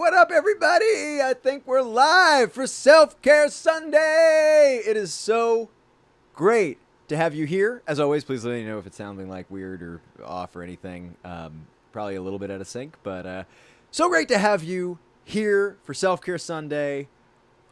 What up, everybody? I think we're live for Self-Care Sunday. It is so great to have you here. As always, please let me know if it's sounding like weird or off or anything. Probably a little bit out of sync, but so great to have you here for Self-Care Sunday.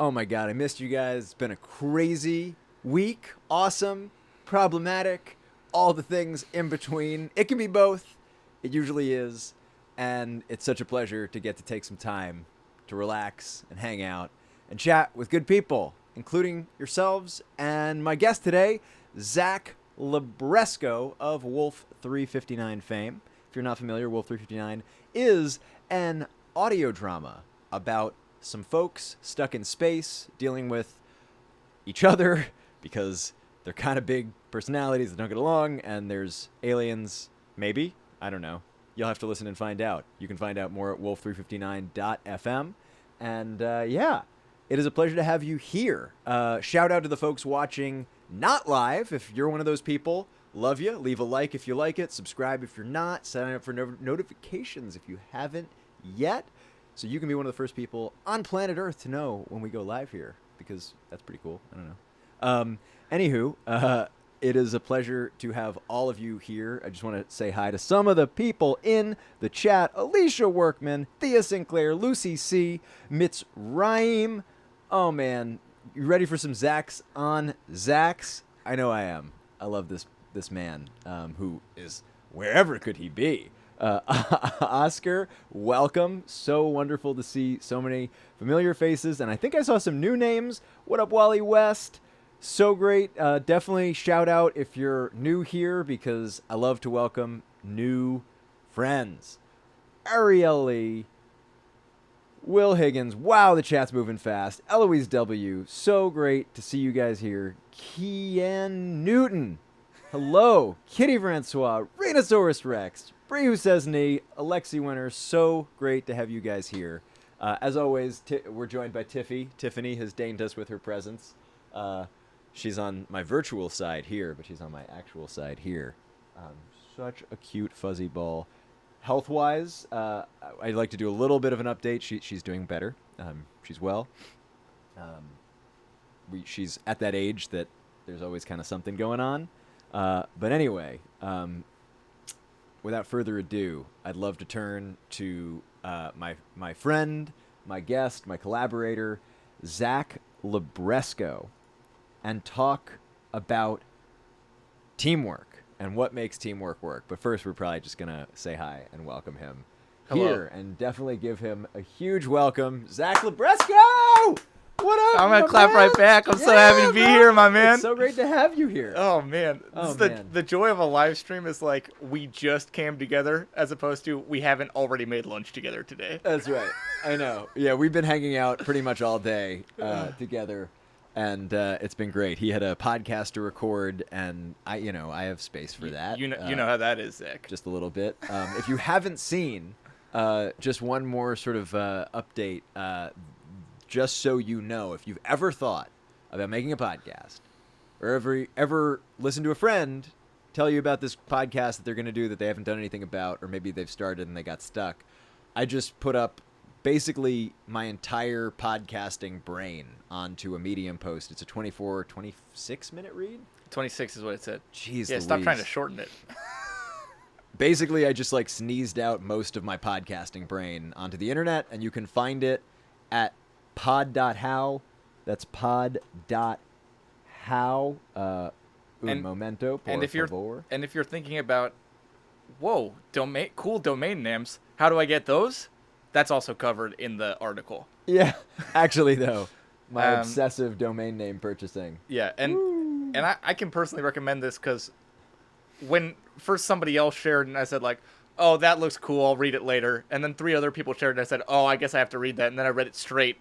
Oh my God, I missed you guys. It's been a crazy week. Awesome, problematic, all the things in between. It can be both. It usually is. And it's such a pleasure to get to take some time to relax and hang out and chat with good people, including yourselves and my guest today, Zach Libresco of Wolf 359 fame. If you're not familiar, Wolf 359 is an audio drama about some folks stuck in space dealing with each other because they're kind of big personalities that don't get along, and there's aliens, maybe, I don't know. You'll have to listen and find out. You can find out more at wolf359.fm. And yeah, it is a pleasure to have you here. Shout out to the folks watching not live. If you're one of those people, love you. Leave a like if you like it. Subscribe if you're not. Sign up for notifications if you haven't yet. So you can be one of the first people on planet Earth to know when we go live here, because that's pretty cool. I don't know. Anywho, it is a pleasure to have all of you here. I just want to say hi to some of the people in the chat. Alicia Workman, Thea Sinclair, Lucy C, Mitz Raim. Oh, man. You ready for some Zachs on Zachs? I know I am. I love this man, who is wherever could he be. Oscar, welcome. So wonderful to see so many familiar faces. And I think I saw some new names. What up, Wally West? So great. Definitely shout out if you're new here, because I love to welcome new friends. Ariel Lee, Will Higgins. Wow, the chat's moving fast. Eloise W. So great to see you guys here. Kian Newton. Hello. Kitty Francois. Rhinosaurus Rex. Bree Who Says Knee. Alexi Winter. So great to have you guys here. As always, we're joined by Tiffy. Tiffany has deigned us with her presence. She's on my virtual side here, but she's on my actual side here. Such a cute fuzzy ball. Health-wise, I'd like to do a little bit of an update. She's doing better. She's well. She's at that age that there's always kind of something going on. But anyway, without further ado, I'd love to turn to my friend, my guest, my collaborator, Zach Libresco, and talk about teamwork and what makes teamwork work. But first, we're probably just going to say hi and welcome him here, and definitely give him a huge welcome. Zach Libresco! What up? I'm going to clap right back. I'm so happy to be here, my man. It's so great to have you here. Oh, man. The joy of a live stream is like we just came together as opposed to we haven't already made lunch together today. That's right. I know. Yeah, we've been hanging out pretty much all day together. And it's been great. He had a podcast to record, and I have space for that. You know how that is, Zach. Just a little bit. If you haven't seen, just one more sort of update, just so you know, if you've ever thought about making a podcast, or ever listened to a friend tell you about this podcast that they're going to do that they haven't done anything about, or maybe they've started and they got stuck, I just put up basically my entire podcasting brain onto a Medium post. It's a 26-minute read. 26 is what it said. Jeez, yeah, Louise. Stop trying to shorten it. Basically, I just sneezed out most of my podcasting brain onto the internet, and you can find it at pod.how. That's pod.how. Un momento, por favor. And if you're thinking about, whoa, cool domain names, how do I get those? That's also covered in the article. Yeah, actually, though, my obsessive domain name purchasing. Yeah, and I can personally recommend this because when first somebody else shared and I said oh, that looks cool, I'll read it later. And then 3 other people shared and I said, oh, I guess I have to read that. And then I read it straight.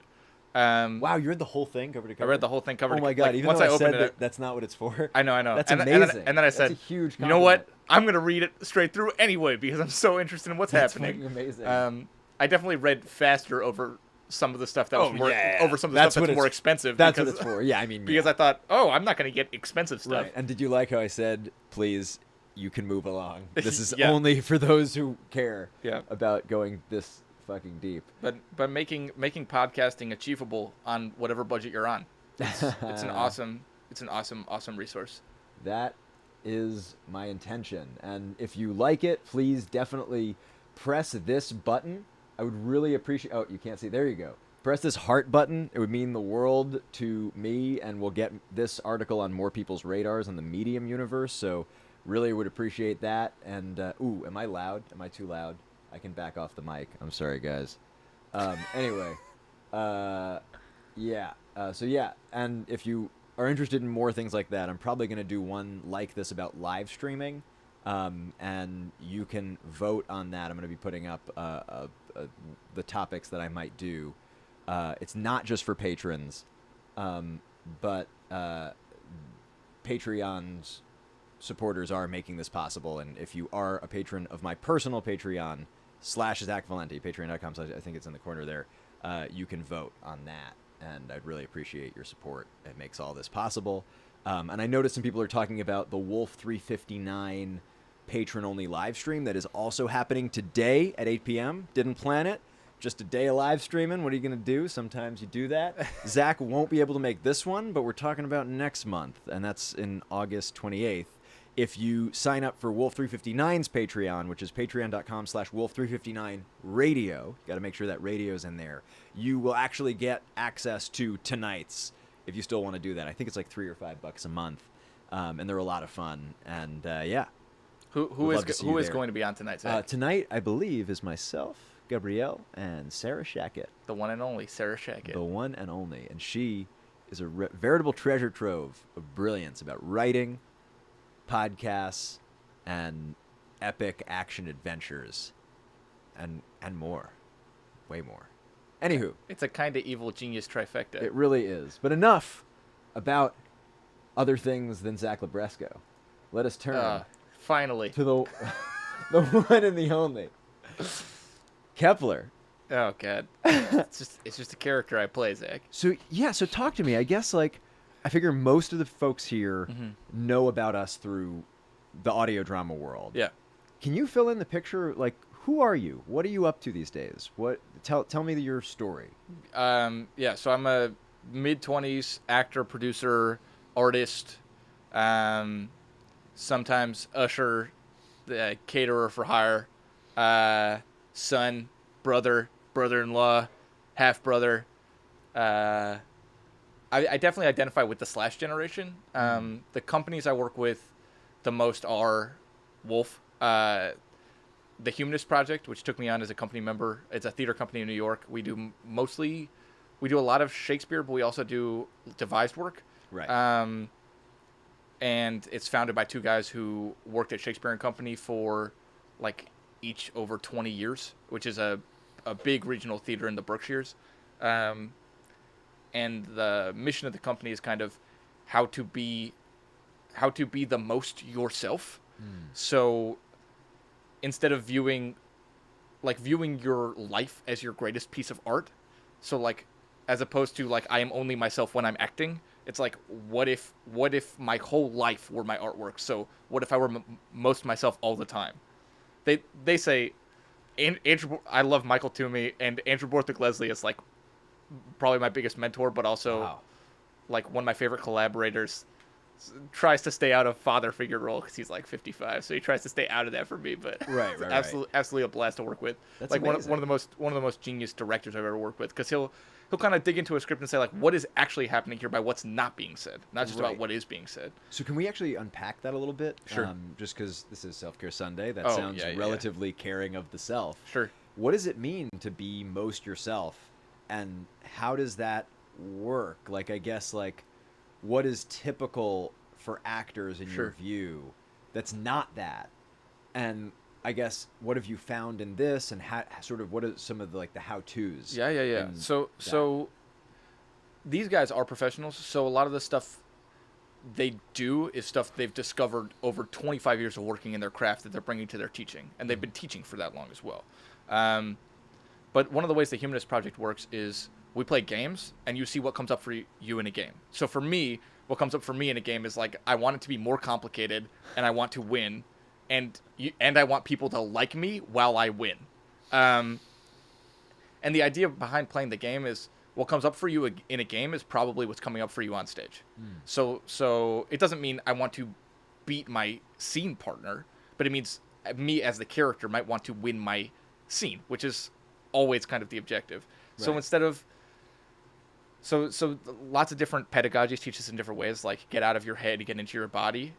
Wow, you read the whole thing cover to cover? I read the whole thing cover to cover. Oh my God, even though I said that's not what it's for. I know. That's amazing. And then I said, that's a huge you know what? I'm going to read it straight through anyway because I'm so interested in what's happening. That's amazing. I definitely read faster over some of the stuff that was more over some of the That's stuff that's more expensive. That's what it's for. Yeah, I mean, because I thought, oh, I'm not going to get expensive stuff. Right. And did you like how I said, please, you can move along? This is only for those who care about going this fucking deep. But making podcasting achievable on whatever budget you're on. It's an awesome resource. That is my intention. And if you like it, please definitely press this button. I would really appreciate... Oh, you can't see. There you go. Press this heart button. It would mean the world to me, and we'll get this article on more people's radars in the Medium universe. So really would appreciate that. And, ooh, am I loud? Am I too loud? I can back off the mic. I'm sorry, guys. Anyway, yeah. So yeah, and if you are interested in more things like that, I'm probably going to do one like this about live streaming, and you can vote on that. I'm going to be putting up the topics that I might do. It's not just for patrons, but Patreon's supporters are making this possible. And if you are a patron of my personal Patreon /Zach Valenti, patreon.com/ I think it's in the corner there, you can vote on that. And I'd really appreciate your support. It makes all this possible. And I noticed some people are talking about the Wolf 359 patron-only live stream that is also happening today at 8 p.m. Didn't plan it. Just a day of live streaming. What are you going to do? Sometimes you do that. Zach won't be able to make this one, but we're talking about next month, and that's in August 28th. If you sign up for Wolf 359's Patreon, which is patreon.com/Wolf359radio, you got to make sure that radio's in there. You will actually get access to tonight's, if you still want to do that. I think it's like $3 or $5 a month, and they're a lot of fun. And yeah, who is going to be on tonight? Tonight, I believe, is myself, Gabrielle, and Sarah Shackett. The one and only Sarah Shackett. The one and only, and she is a veritable treasure trove of brilliance about writing, podcasts, and epic action adventures, and more, way more. Anywho, it's a kind of evil genius trifecta. It really is. But enough about other things than Zach Libresco. Let us turn finally to the one and the only Kepler. Oh god, it's just a character I play, Zach. So talk to me. I guess I figure most of the folks here know about us through the audio drama world. Yeah. Can you fill in the picture? Who are you? What are you up to these days? Tell me your story. Yeah. So I'm a mid-20s actor, producer, artist, sometimes usher, caterer for hire, son, brother, brother-in-law, half-brother. I definitely identify with the Slash generation. The companies I work with the most are Wolf, the Humanist Project, which took me on as a company member. It's a theater company in New York. We do a lot of Shakespeare, but we also do devised work. Right. And it's founded by two guys who worked at Shakespeare and Company for each over 20 years, which is a big regional theater in the Berkshires. And the mission of the company is kind of how to be the most yourself. So instead of viewing your life as your greatest piece of art, so as opposed to I am only myself when I'm acting, it's what if my whole life were my artwork? So what if I were most myself all the time? They say, Andrew, I love Michael Toomey, and Andrew Borthwick Leslie is probably my biggest mentor, but also one of my favorite collaborators. Tries to stay out of father figure role because he's 55, so he tries to stay out of that for me. But right. Absolutely a blast to work with. That's one of the most genius directors I've ever worked with, because he'll kind of dig into a script and say what is actually happening here by what's not being said, not just about what is being said. So can we actually unpack that a little bit? Sure. Just because this is Self-Care Sunday, that sounds relatively caring of the self. Sure. What does it mean to be most yourself, and how does that work? I guess what is typical for actors in your view that's not that? And I guess what have you found in this, and what are some of the how-tos? Yeah. So these guys are professionals, so a lot of the stuff they do is stuff they've discovered over 25 years of working in their craft that they're bringing to their teaching, and they've been teaching for that long as well. But one of the ways the Humanist Project works is we play games, and you see what comes up for you in a game. So for me, what comes up for me in a game is I want it to be more complicated, and I want to win, and I want people to like me while I win. And the idea behind playing the game is what comes up for you in a game is probably what's coming up for you on stage. So it doesn't mean I want to beat my scene partner, but it means me as the character might want to win my scene, which is always kind of the objective. Right. So instead of so lots of different pedagogies teach us in different ways, like get out of your head, get into your body.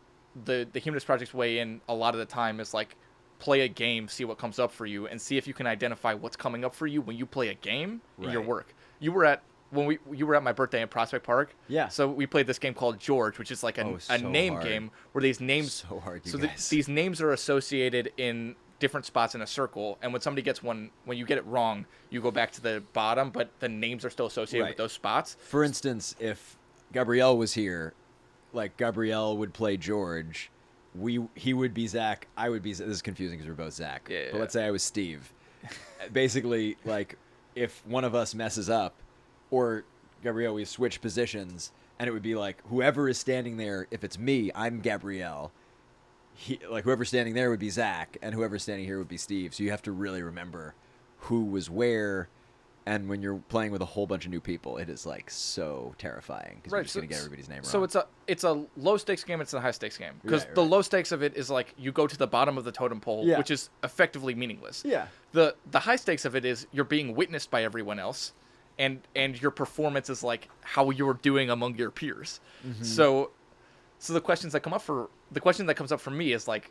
The Humanist Project's way in a lot of the time is like play a game, see what comes up for you, and see if you can identify what's coming up for you when you play a game in your work. You were at my birthday in Prospect Park. Yeah. So we played this game called George, which is like a name game where these names. So hard, These names are associated in different spots in a circle, and when somebody gets one, when you get it wrong, you go back to the bottom, but the names are still associated with those spots. For instance, if Gabrielle was here, like Gabrielle would play George, he would be Zach, I would be. This is confusing because we're both Zach. Yeah, but let's say I was Steve. Basically, like if one of us messes up, or Gabrielle, we switch positions, and it would be like whoever is standing there. If it's me, I'm Gabrielle. Whoever's standing there would be Zach, and whoever's standing here would be Steve. So you have to really remember who was where. And when you're playing with a whole bunch of new people, it is like so terrifying because you're just going to get everybody's name wrong. So it's a low stakes game. It's a high stakes game because the low stakes of it is like you go to the bottom of the totem pole, which is effectively meaningless. Yeah. The high stakes of it is you're being witnessed by everyone else, and your performance is like how you're doing among your peers. So the question that comes up for me is like,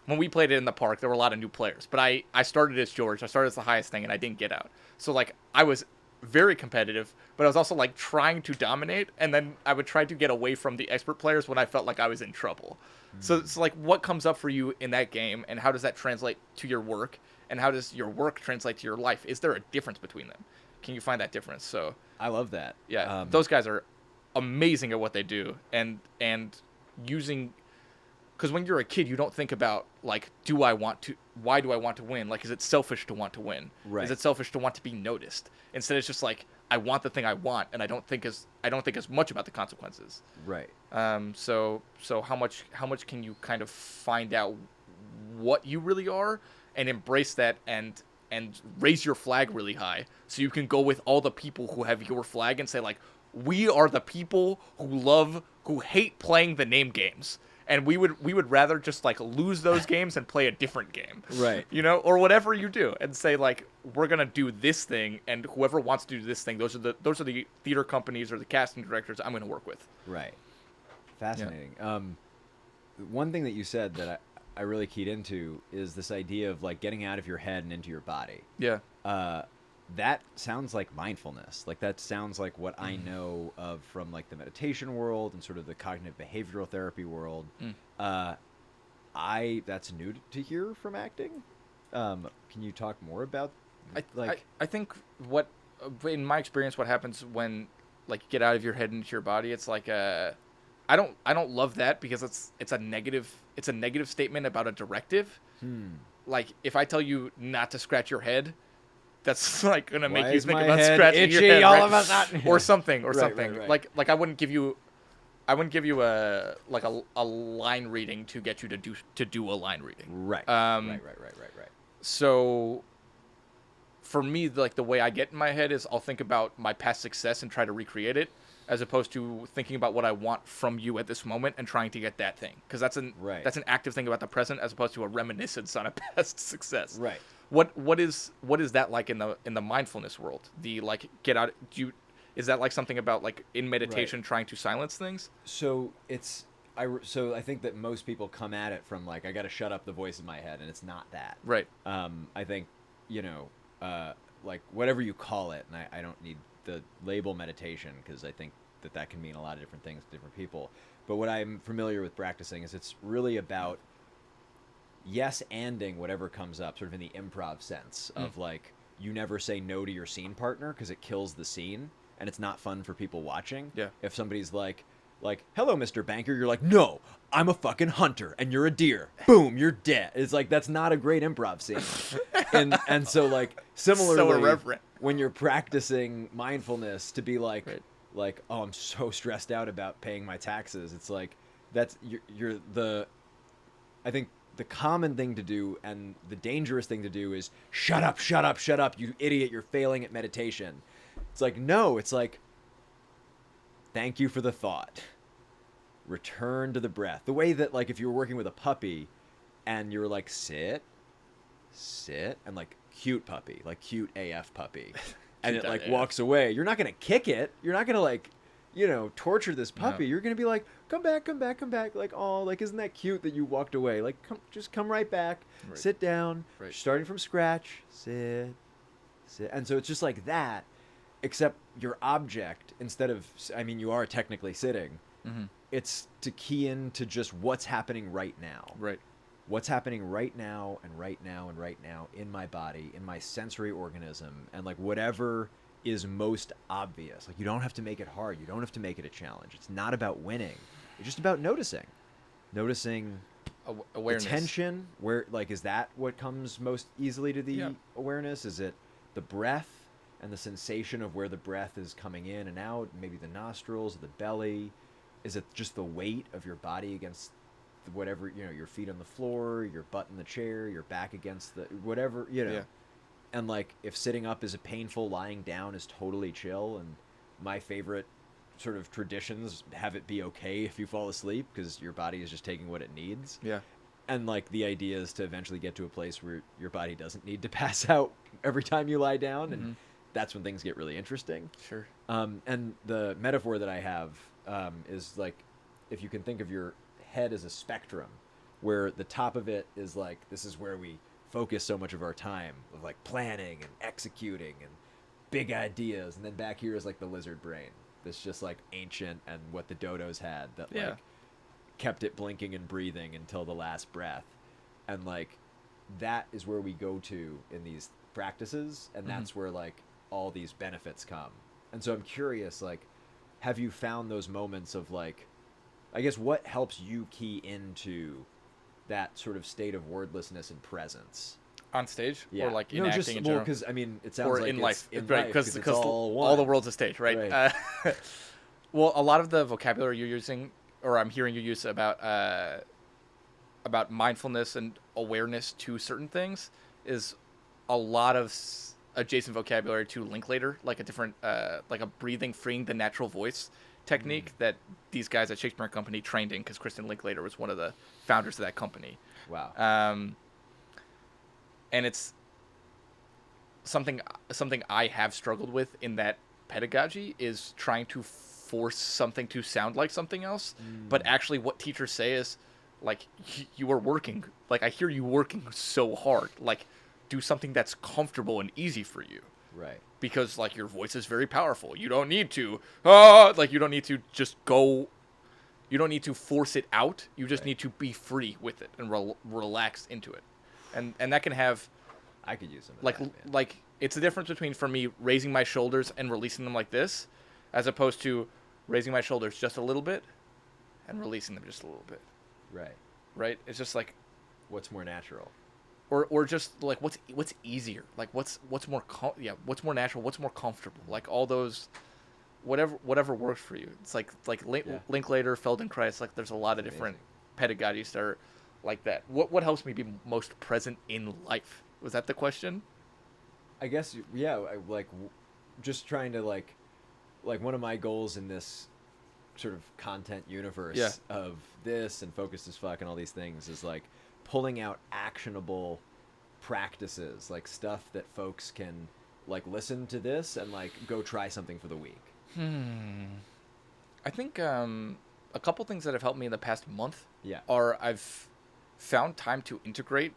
when we played it in the park, there were a lot of new players, but I started as George. I started as the highest thing, and I didn't get out. So like I was very competitive, but I was also like trying to dominate, and then I would try to get away from the expert players when I felt like I was in trouble. So it's like, what comes up for you in that game, and how does that translate to your work, and how does your work translate to your life? Is there a difference between them? Can you find that difference? So I love that. Yeah, those guys are amazing at what they do, and using. Because when you're a kid, you don't think about, like, why do I want to win? Like, is it selfish to want to win? Right. Is it selfish to want to be noticed? Instead, it's just like, I want the thing I want, and I don't think as much about the consequences. Right. So how much can you kind of find out what you really are and embrace that and raise your flag really high so you can go with all the people who have your flag and say, like, we are the people who hate playing the name games. And we would rather just like lose those games and play a different game, right? You know, or whatever you do, and say like, we're gonna do this thing, and whoever wants to do this thing, those are the theater companies or the casting directors I'm gonna work with. Right. Fascinating. Yeah. One thing that you said that I really keyed into is this idea of like getting out of your head and into your body. Yeah. That sounds like mindfulness. Like that sounds like what I know of from like the meditation world and sort of the cognitive behavioral therapy world. That's new to hear from acting. Can you talk more about I think what in my experience what happens when like you get out of your head into your body, it's like I don't love that because it's a negative statement about a directive. Like if I tell you not to scratch your head, that's like gonna make you think about scratching your head, all of a sudden? or something. Right. Like I wouldn't give you a line reading to get you to do a line reading. Right. Right. So for me, like the way I get in my head is I'll think about my past success and try to recreate it, as opposed to thinking about what I want from you at this moment and trying to get that thing. Because that's an active thing about the present, as opposed to a reminiscence on a past success. Right. What is that like in the mindfulness world? The like get out. Is that like something about like in meditation trying to silence things? So I think that most people come at it from like I got to shut up the voice in my head, and it's not that. Right. I think like whatever you call it, and I don't need the label meditation because I think that can mean a lot of different things to different people. But what I'm familiar with practicing is it's really about yes-anding whatever comes up, sort of in the improv sense of like you never say no to your scene partner because it kills the scene and it's not fun for people watching. Yeah. If somebody's like, hello, Mr. Banker, you're like, no, I'm a fucking hunter and you're a deer. Boom, you're dead. It's like that's not a great improv scene. and so like similarly, so irreverent. When you're practicing mindfulness to be like, oh, I'm so stressed out about paying my taxes. It's like that's you're I think the common thing to do and the dangerous thing to do is shut up, shut up, shut up, you idiot, you're failing at meditation. It's like, no, it's like, thank you for the thought. Return to the breath. The way that, like, if you were working with a puppy and you were like, sit, and like, cute puppy, like cute AF puppy, and it like AF. walks away, you're not going to kick it. You're not going to like, torture this puppy. No. You're going to be like, come back. Like, oh, like, isn't that cute that you walked away? Like, just come right back, Right. sit down, Right. starting from scratch, sit. And so it's just like that, except your object, instead of, I mean, you are technically sitting, Mm-hmm. it's to key into just what's happening right now. Right. What's happening right now and right now and right now in my body, in my sensory organism, and like whatever is most obvious. Like, you don't have to make it hard. You don't have to make it a challenge. It's not about winning. It's just about noticing. Noticing Awareness. attention. Where, like, is that what comes most easily to the Yeah. awareness? Is it the breath and the sensation of where the breath is coming in and out? Maybe the nostrils, the belly. Is it just the weight of your body against whatever, your feet on the floor, your butt in the chair, your back against the whatever, Yeah. And like, if sitting up is painful, lying down is totally chill. And my favorite sort of traditions have it be okay if you fall asleep because your body is just taking what it needs. Yeah. And like, the idea is to eventually get to a place where your body doesn't need to pass out every time you lie down. And Mm-hmm. that's when things get really interesting. Sure. And the metaphor that I have is like, if you can think of your head as a spectrum, where the top of it is like, this is where we focus so much of our time, of like planning and executing and big ideas, and then back here is like the lizard brain, that's just like ancient and what the dodos had, that like kept it blinking and breathing until the last breath. And like, that is where we go to in these practices, and that's where like all these benefits come. And so I'm curious, like, have you found those moments of like, I guess, what helps you key into that sort of state of wordlessness and presence? On stage? Yeah. Or like in no, acting just, in well, general? because I mean, it sounds Or like in it's life. in Right, life, because it's all the one. world's a stage, right? Right. Well, a lot of the vocabulary you're using, or I'm hearing you use about mindfulness and awareness to certain things, is a lot of adjacent vocabulary to Linklater, like a different, like a breathing, freeing the natural voice technique that these guys at Shakespeare & Company trained in, because Kristen Linklater was one of the founders of that company. Wow. And it's something I have struggled with in that pedagogy, is trying to force something to sound like something else. But actually what teachers say is, like, you are working, like, I hear you working so hard, like, do something that's comfortable and easy for you. Right. Because, like, your voice is very powerful. You don't need to, you don't need to just go, you don't need to force it out. You just need to be free with it and relax into it. And that can have, I could use some of like, that, man. like, it's the difference between, for me, raising my shoulders and releasing them like this, as opposed to raising my shoulders just a little bit and releasing them just a little bit. Right. Right? It's just like, What's more natural? or just like, what's easier? Like, what's more what's more natural? What's more comfortable? Like, all those, whatever works for you. It's like Linklater, Feldenkrais. Like, there's a lot of different pedagogies that are like that. What helps me be most present in life? Was that the question? I guess, yeah. Just trying to like one of my goals in this sort of content universe of this and Focused as Fuck and all these things is like pulling out actionable practices, like stuff that folks can like listen to this and like go try something for the week. I think a couple things that have helped me in the past month are I've found time to integrate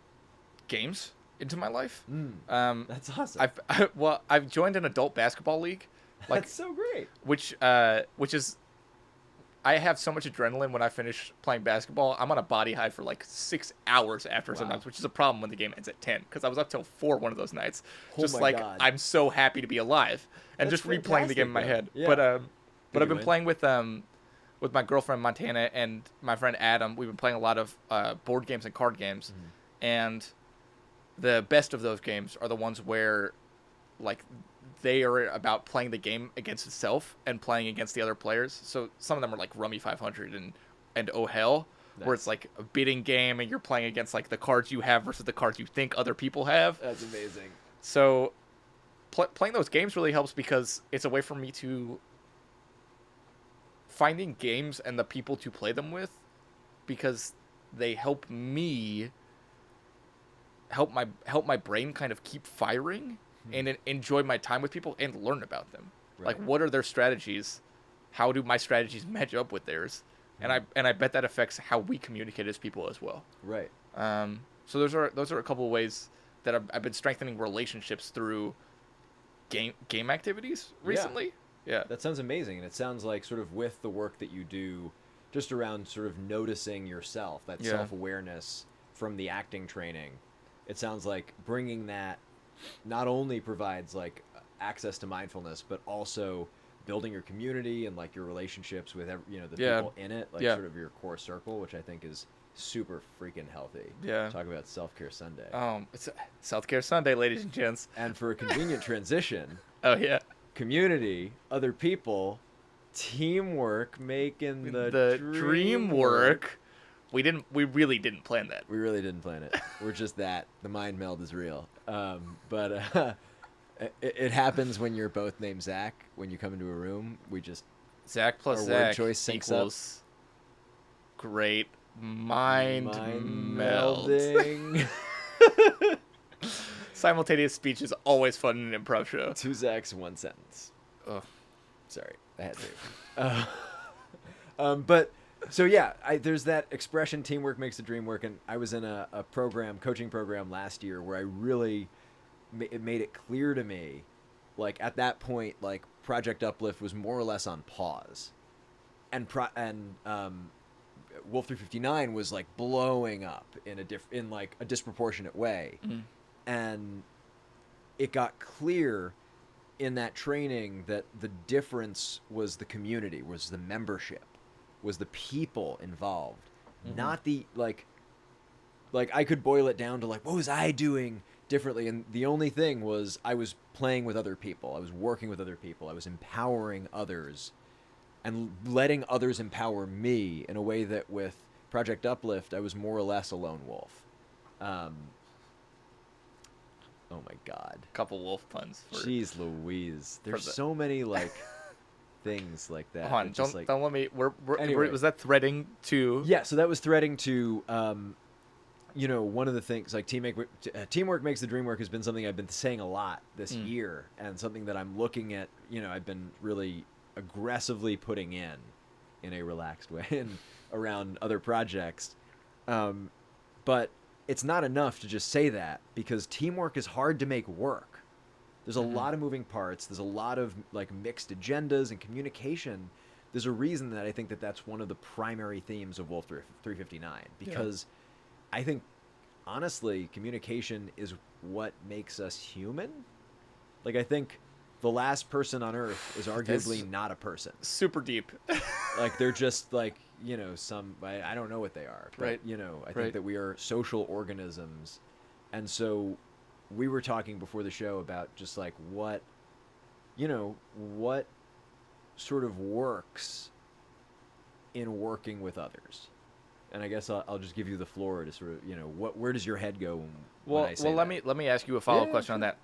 games into my life. That's awesome. I've joined an adult basketball league. Like, that's so great. Which is, I have so much adrenaline when I finish playing basketball. I'm on a body high for like 6 hours after sometimes, which is a problem when the game ends at 10, because I was up till 4 one of those nights. God. I'm so happy to be alive and that's just replaying the game in my head. Yeah. But I've been playing with my girlfriend Montana and my friend Adam. We've been playing a lot of board games and card games, and the best of those games are the ones where, like, they are about playing the game against itself and playing against the other players. So some of them are like Rummy 500 and Oh Hell, where it's like a bidding game and you're playing against like the cards you have versus the cards you think other people have. That's amazing. So playing those games really helps because it's a way for me to finding games and the people to play them with, because they help me help my brain kind of keep firing and enjoy my time with people and learn about them. Right. Like, what are their strategies? How do my strategies match up with theirs? And I bet that affects how we communicate as people as well. Right. So those are a couple of ways that I've been strengthening relationships through game activities recently. Yeah. That sounds amazing. And it sounds like sort of with the work that you do just around sort of noticing yourself, that self-awareness from the acting training, it sounds like bringing that not only provides like access to mindfulness, but also building your community and like your relationships with the people in it, like sort of your core circle, which I think is super freaking healthy. Yeah. Talk about Self-Care Sunday. It's Self-Care Sunday, ladies and gents. And for a convenient transition, Oh yeah. community, other people, teamwork, making the dream work. We really didn't plan that. We really didn't plan it. We're just that. The mind meld is real. But it happens when you're both named Zach. When you come into a room, we just Zach plus our Zach word choice syncs equals great mind meld. melding. Simultaneous speech is always fun in an improv show. 2 Zachs, 1 sentence. Ugh. Sorry, I had to. But so yeah, there's that expression, teamwork makes the dream work, and I was in a coaching program last year where I really it made it clear to me, like at that point, like Project Uplift was more or less on pause, and Wolf 359 was like blowing up in a disproportionate way, and it got clear in that training that the difference was the community, was the membership, was the people involved, not the like I could boil it down to like, what was I doing differently? And the only thing was I was playing with other people. I was working with other people. I was empowering others and letting others empower me in a way that with Project Uplift, I was more or less a lone wolf. Oh my God. Couple wolf puns. Jeez Louise. There's so many like things like that. Hold on, don't let me. Anyway. Was that threading to? Yeah, so that was threading to, one of the things like teamwork makes the dream work has been something I've been saying a lot this year, and something that I'm looking at. I've been really aggressively putting in a relaxed way and around other projects, but it's not enough to just say that, because teamwork is hard to make work. There's a lot of moving parts. There's a lot of like mixed agendas and communication. There's a reason that I think that that's one of the primary themes of Wolf 359, because I think honestly, communication is what makes us human. Like, I think the last person on Earth is arguably not a person. Super deep. Like, they're just like, I don't know what they are. But, Right. I think that we are social organisms. And so we were talking before the show about just like what sort of works in working with others. And I guess I'll just give you the floor to sort of, where does your head go when I say that? let me ask you a follow-up question on that.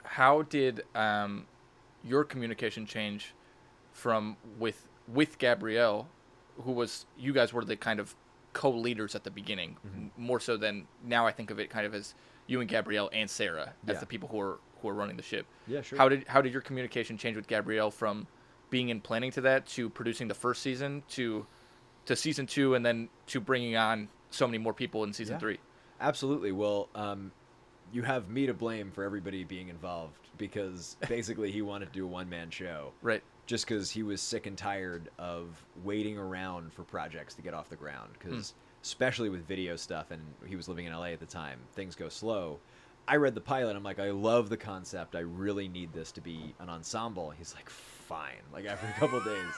How did your communication change from with Gabrielle, who was, you guys were the kind of co-leaders at the beginning, more so than now? I think of it kind of as you and Gabrielle and Sarah as the people who are running the ship. Yeah, sure. How did your communication change with Gabrielle from being in planning to that to producing the first season to season 2, and then to bringing on so many more people in season 3? Absolutely. Well, you have me to blame for everybody being involved, because basically he wanted to do a one-man show. Right. Just because he was sick and tired of waiting around for projects to get off the ground. Because especially with video stuff, and he was living in LA at the time, things go slow. I read the pilot. I'm like, I love the concept. I really need this to be an ensemble. He's like, fine. Like after a couple of days.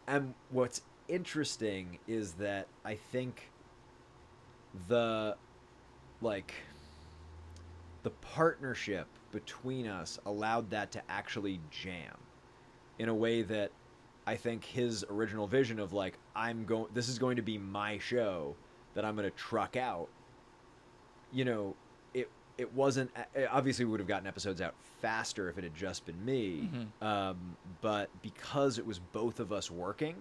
And what's interesting is that I think the partnership between us allowed that to actually jam in a way that I think his original vision of like this is going to be my show that I'm going to truck out, you know, it wasn't, obviously we would have gotten episodes out faster if it had just been me. But because it was both of us working,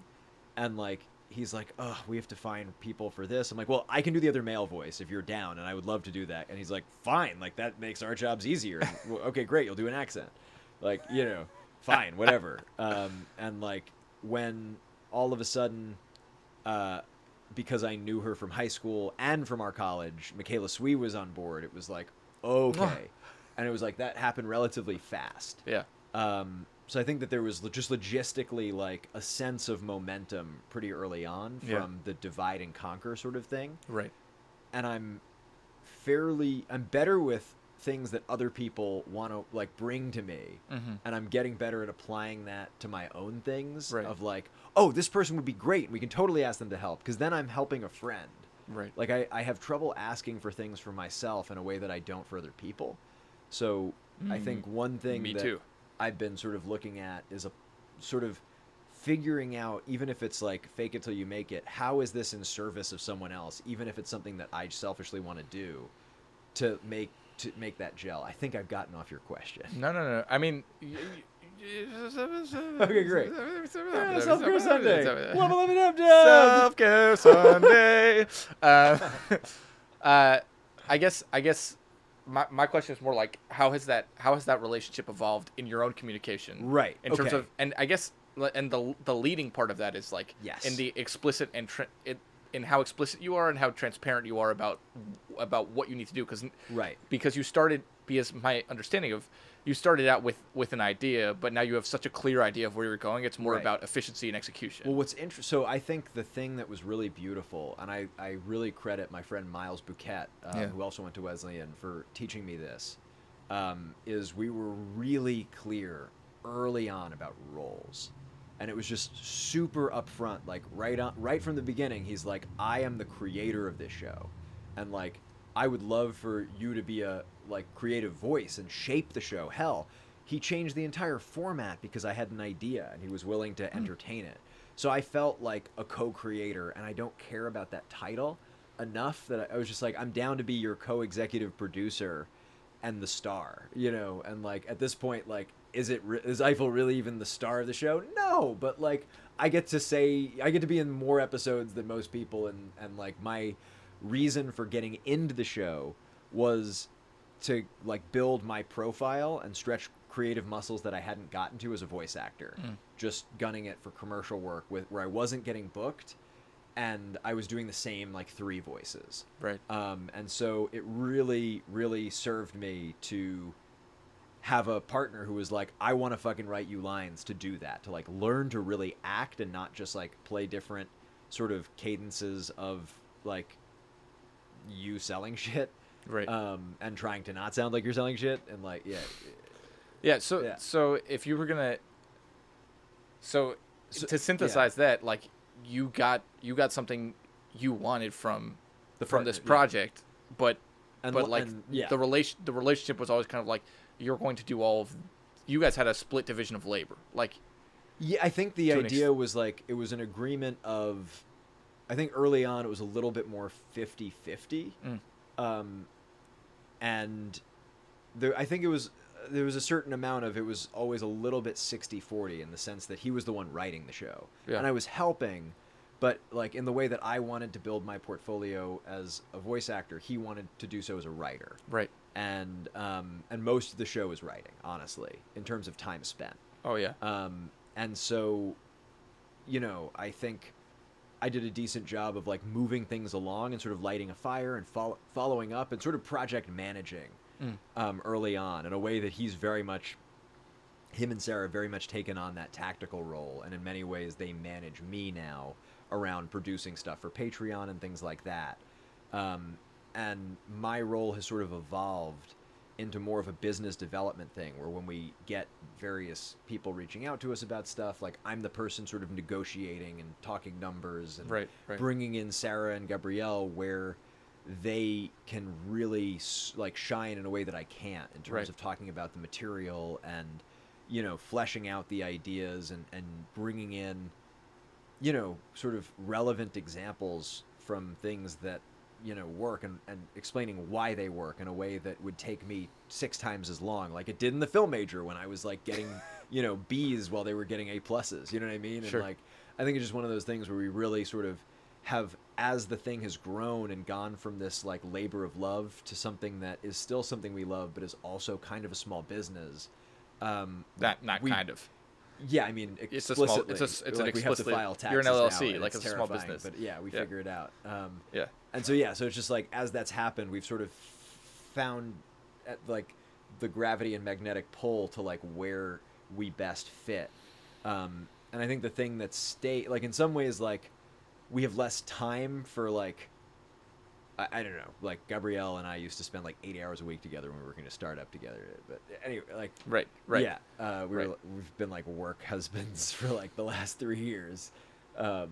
and like he's like, oh, we have to find people for this. I'm like, well, I can do the other male voice if you're down, and I would love to do that. And he's like, fine, like that makes our jobs easier. And, well, okay, great, you'll do an accent, like, you know, fine, whatever. And like when all of a sudden, because I knew her from high school and from our college, Michaela Swee was on board. It was like, okay. And it was like that happened relatively fast. Yeah. So I think that there was just logistically like a sense of momentum pretty early on from the divide and conquer sort of thing. Right. And I'm better with things that other people want to like bring to me, and I'm getting better at applying that to my own things. Of like, oh, this person would be great, and we can totally ask them to help, because then I'm helping a friend. Right. Like I have trouble asking for things for myself in a way that I don't for other people. So I think one thing that I've been sort of looking at is a sort of figuring out, even if it's like fake it till you make it, how is this in service of someone else, even if it's something that I selfishly want to do to make that gel. I think I've gotten off your question. No. I mean, okay, great. Self-care Sunday. Level up, Self-care Sunday. I guess my question is more like, how has that relationship evolved in your own communication? Right. In terms of, and I guess, and the leading part of that is like, in the explicit and in how explicit you are and how transparent you are about what you need to do, because you started, because my understanding of, you started out with an idea, but now you have such a clear idea of where you're going. It's more about efficiency and execution. Well, what's interesting, so I think the thing that was really beautiful, and I really credit my friend Miles Bouquet, who also went to Wesleyan, for teaching me this, is we were really clear early on about roles. And it was just super upfront, like right from the beginning. He's like, I am the creator of this show, and like I would love for you to be a like creative voice and shape the show. Hell, he changed the entire format because I had an idea and he was willing to entertain it. So I felt like a co-creator, and I don't care about that title enough that I was just like, I'm down to be your co-executive producer and the star, you know. And like at this point, like, is Eiffel really even the star of the show? No, but like I get to be in more episodes than most people, and like my reason for getting into the show was to like build my profile and stretch creative muscles that I hadn't gotten to as a voice actor. Just gunning it for commercial work where I wasn't getting booked, and I was doing the same like 3 voices. Right. And so it really, really served me to have a partner who was like, I want to fucking write you lines to do that, to like learn to really act and not just like play different sort of cadences of like you selling shit. Right. And trying to not sound like you're selling shit, and like, So if you were gonna, to synthesize that, like you got something you wanted from this project, but the relationship was always kind of like, you're going to do all of, you guys had a split division of labor, like. Yeah, I think the idea was like, it was an agreement of, I think early on it was a little bit more 50-50. And I think there was a certain amount of, it was always a little bit 60-40 in the sense that he was the one writing the show. Yeah. And I was helping, but like in the way that I wanted to build my portfolio as a voice actor, he wanted to do so as a writer. Right. And most of the show is writing, honestly, in terms of time spent. Oh yeah. And so, you know, I think I did a decent job of like moving things along and sort of lighting a fire and following up and sort of project managing early on, in a way that him and Sarah very much taken on that tactical role, and in many ways they manage me now around producing stuff for Patreon and things like that. And my role has sort of evolved into more of a business development thing, where when we get various people reaching out to us about stuff, like I'm the person sort of negotiating and talking numbers and bringing in Sarah and Gabrielle where they can really like shine in a way that I can't, in terms of talking about the material and fleshing out the ideas and bringing in, sort of relevant examples from things that, work and explaining why they work in a way that would take me 6 times as long, like it did in the film major when I was like getting, B's while they were getting A pluses. You know what I mean? Sure. And like, I think it's just one of those things where we really sort of have, as the thing has grown and gone from this like labor of love to something that is still something we love, but is also kind of a small business. Kind of. Yeah, I mean, It's a small. explicitly. It's an like we have to explicitly. file taxes You're an LLC, now, and like it's a small terrifying, business. But yeah, we Yeah. figure it out. Yeah. And so it's just like as that's happened, we've sort of found like the gravity and magnetic pull to like where we best fit. And I think the thing that like in some ways, like we have less time for like I don't know, like Gabrielle and I used to spend like 8 hours a week together when we were working a startup together. But anyway, like Right. yeah, we've been like work husbands for like the last 3 years, and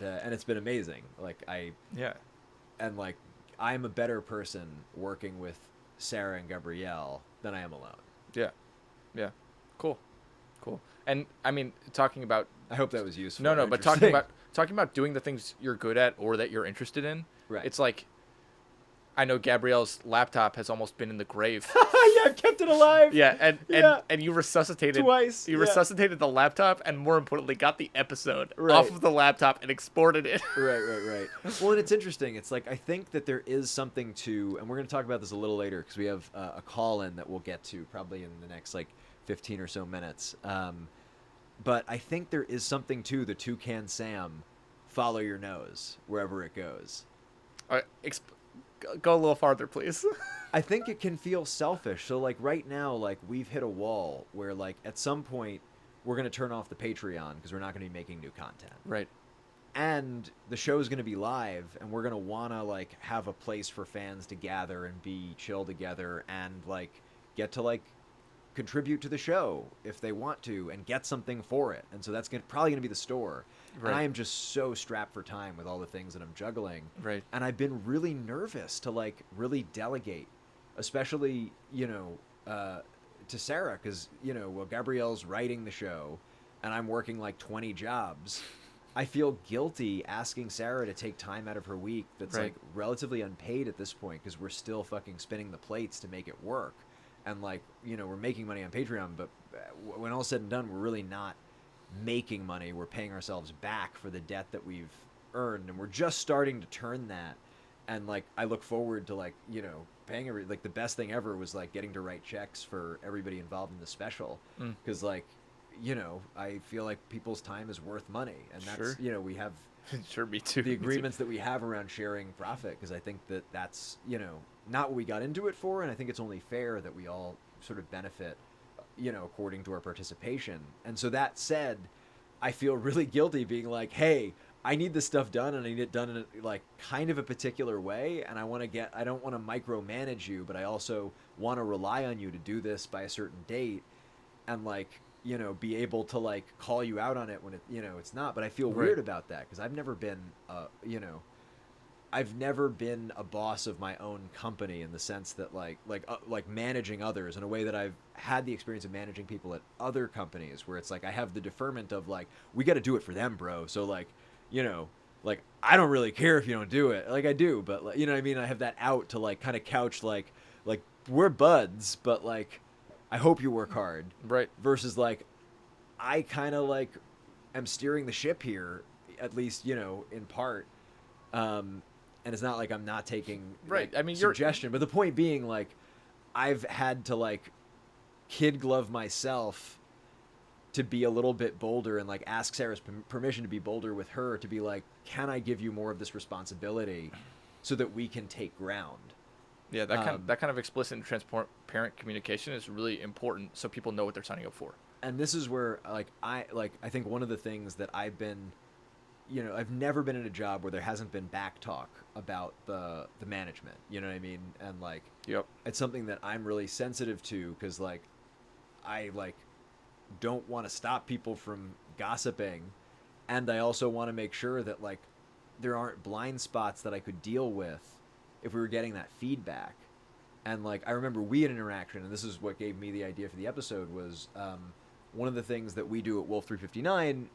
it's been amazing. Like and like I'm a better person working with Sarah and Gabrielle than I am alone. Yeah. Cool. And I mean, talking about I hope that was useful. no, but talking about doing the things you're good at or that you're interested in. Right. It's like, I know Gabrielle's laptop has almost been in the grave. Yeah, I've kept it alive. Yeah, and you resuscitated Twice, You yeah. resuscitated the laptop, and more importantly, got the episode Right. off of the laptop and exported it. Right. Well, and it's interesting. It's like I think that there is something to, and we're going to talk about this a little later because we have a call in that we'll get to probably in the next like 15 or so minutes. But I think there is something to the Toucan Sam, follow your nose wherever it goes. All right, go a little farther, please. I think it can feel selfish. So like right now, like we've hit a wall where like at some point we're going to turn off the Patreon because we're not going to be making new content. Right. And the show's going to be live and we're going to want to like have a place for fans to gather and be chill together and like get to like contribute to the show if they want to and get something for it. And so that's probably going to be the store. Right. And I am just so strapped for time with all the things that I'm juggling. Right. And I've been really nervous to like really delegate, especially, to Sarah because, well, Gabrielle's writing the show and I'm working like 20 jobs. I feel guilty asking Sarah to take time out of her week that's Right. like relatively unpaid at this point because we're still fucking spinning the plates to make it work. And like, we're making money on Patreon, but when all's said and done, we're really not making money. We're paying ourselves back for the debt that we've earned. And we're just starting to turn that. And like, I look forward to like, paying like the best thing ever was like getting to write checks for everybody involved in the special. Cause like, I feel like people's time is worth money. And that's, Sure. We have Sure, me too. the agreements that we have around sharing profit because I think that that's not what we got into it for, and I think it's only fair that we all sort of benefit according to our participation. And so that said, I feel really guilty being like, hey, I need this stuff done and I need it done in a, like kind of a particular way, and I don't want to micromanage you, but I also want to rely on you to do this by a certain date and like be able to like call you out on it when it it's not. But I feel Right. weird about that because I've never been I've never been a boss of my own company in the sense that like managing others in a way that I've had the experience of managing people at other companies where it's like I have the deferment of like we got to do it for them, bro. So like like I don't really care if you don't do it. Like I do, but like, what I mean? I have that out to like kind of couch like we're buds, but like I hope you work hard. Right. Versus like I kind of like am steering the ship here, at least in part. And it's not like I'm not taking Right. like, I mean, suggestion, but the point being like I've had to like kid glove myself to be a little bit bolder and like ask Sarah's permission to be bolder with her to be like, can I give you more of this responsibility so that we can take ground? Yeah, that kind of explicit and transparent communication is really important, so people know what they're signing up for. And this is where I think one of the things that I've been, I've never been in a job where there hasn't been back talk about the management. You know what I mean? And like, Yep. it's something that I'm really sensitive to because like I like don't want to stop people from gossiping, and I also want to make sure that like there aren't blind spots that I could deal with if we were getting that feedback. And like I remember we had an interaction, and this is what gave me the idea for the episode was one of the things that we do at Wolf 359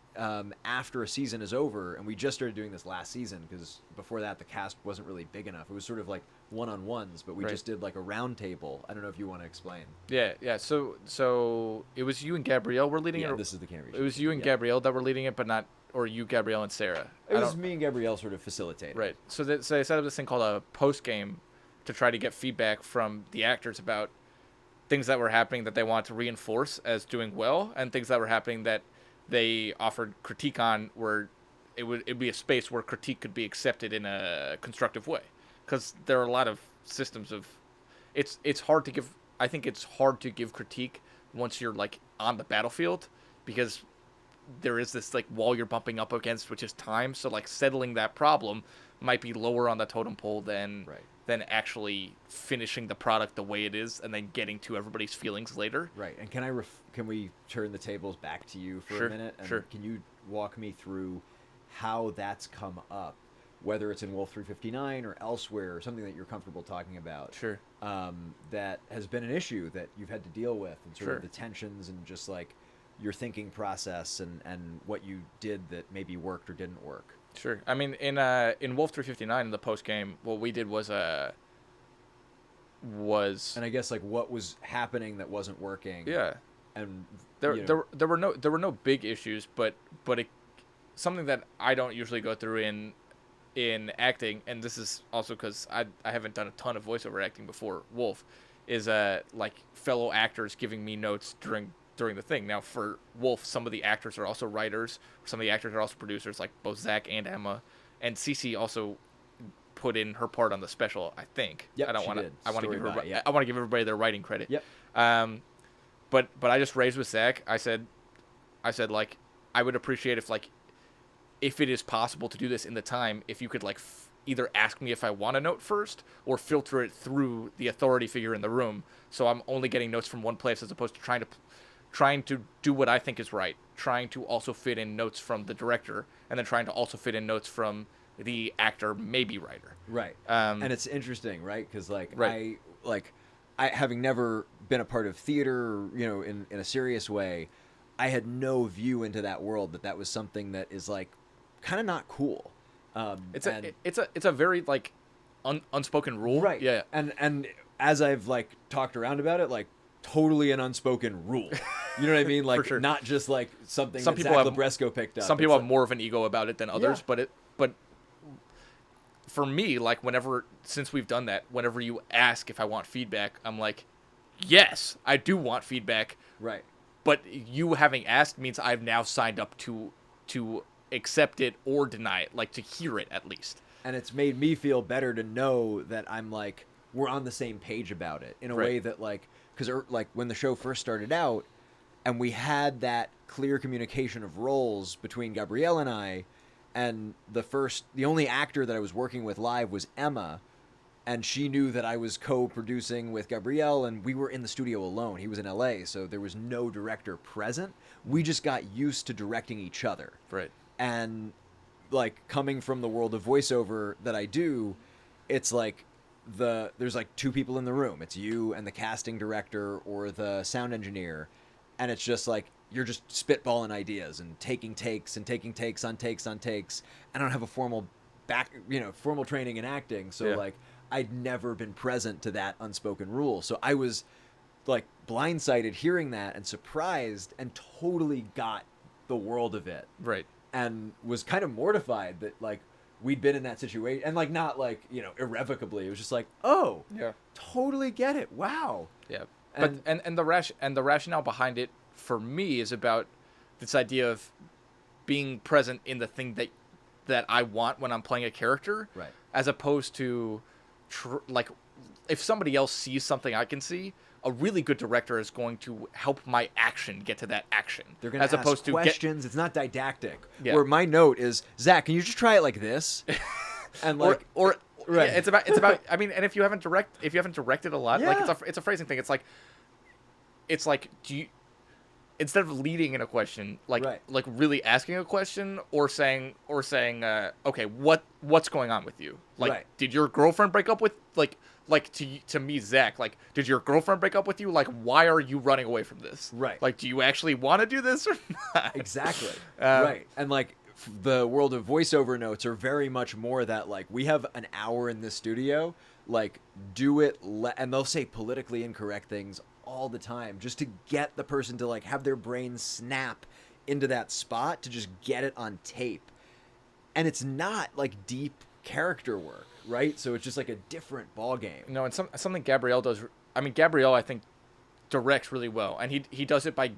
after a season is over, and we just started doing this last season because before that the cast wasn't really big enough. It was sort of like one-on-ones, but we just did like a round table. I don't know if you want to explain. Yeah. So it was you and Gabrielle were leading it. Yeah, this is the camera. It was you and Gabrielle that were leading it, but not, or you, Gabrielle, and Sarah. It was me and Gabrielle sort of facilitating. Right. So they set up this thing called a post game to try to get feedback from the actors about things that were happening that they wanted to reinforce as doing well, and things that were happening that they offered critique on, where it'd be a space where critique could be accepted in a constructive way. Because there are a lot of systems of, it's hard to give. I think it's hard to give critique once you're like on the battlefield, because there is this like wall you're bumping up against, which is time. So like settling that problem might be lower on the totem pole than actually finishing the product the way it is and then getting to everybody's feelings later. Right. And can we turn the tables back to you for a minute? And can you walk me through how that's come up, whether it's in Wolf 359 or elsewhere, or something that you're comfortable talking about? Sure. That has been an issue that you've had to deal with, and sort of the tensions and just like your thinking process and what you did that maybe worked or didn't work. Sure. I mean, in Wolf 359 in the post game, what we did was and I guess like what was happening that wasn't working. Yeah. And there were no big issues, but something that I don't usually go through in acting, and this is also because I haven't done a ton of voiceover acting before Wolf, is like fellow actors giving me notes during the thing. Now for Wolf, some of the actors are also writers, some of the actors are also producers, like both Zach and Emma, and Cece also put in her part on the special, I think. Yep, I want to give everybody their writing credit. Yep. But I just raised with Zach. I said like I would appreciate if it is possible to do this in the time, if you could like either ask me if I want a note first or filter it through the authority figure in the room, so I'm only getting notes from one place as opposed to trying to do what I think is right, trying to also fit in notes from the director, and then trying to also fit in notes from the actor, maybe writer. Right. And it's interesting, right? Because I having never been a part of theater, in a serious way, I had no view into that world that was something that is like kind of not cool. It's a very like unspoken rule. Right. Yeah. And as I've like talked around about it, like totally an unspoken rule. You know what I mean? Like not just like something that Zach Libresco picked up. Some people have more of an ego about it than others, but for me, like since we've done that, whenever you ask if I want feedback, I'm like, yes, I do want feedback. Right. But you having asked means I've now signed up to accept it or deny it, like to hear it at least. And it's made me feel better to know that I'm like, we're on the same page about it in a way that like, because like when the show first started out and we had that clear communication of roles between Gabrielle and I, and the only actor that I was working with live was Emma, and she knew that I was co-producing with Gabrielle, and we were in the studio alone. He was in LA, so there was no director present. We just got used to directing each other. Right. And like coming from the world of voiceover that I do, it's like there's like two people in the room. It's you and the casting director or the sound engineer, and it's just like you're just spitballing ideas and taking takes on takes. I don't have a formal formal training in acting, so like I'd never been present to that unspoken rule. So I was like blindsided hearing that and surprised and totally got the world of it. Right. And was kind of mortified that like we'd been in that situation, and like not like irrevocably. It was just like, oh yeah, totally get it. Wow. Yeah. But the rationale behind it for me is about this idea of being present in the thing that I want when I'm playing a character, right? As opposed to like if somebody else sees something I can see, a really good director is going to help my action get to that action. They're going to ask questions. It's not didactic. Yeah. Where my note is, Zach, can you just try it like this? And like, or right. Yeah, it's about. I mean, and if you haven't directed a lot, like it's a phrasing thing. It's like do you, instead of leading in a question, like really asking a question or saying okay, what's going on with you? Like, did your girlfriend break up with like to me, Zach, like, did your girlfriend break up with you? Like, why are you running away from this? Right. Like, do you actually want to do this or not? Exactly. Right. And like the world of voiceover notes are very much more that like we have an hour in the studio, like do it, and they'll say politically incorrect things all the time just to get the person to like have their brain snap into that spot to just get it on tape. And it's not like deep character work, right? So it's just like a different ball game. No, and something Gabrielle does. I mean, Gabrielle, I think, directs really well, and he does it by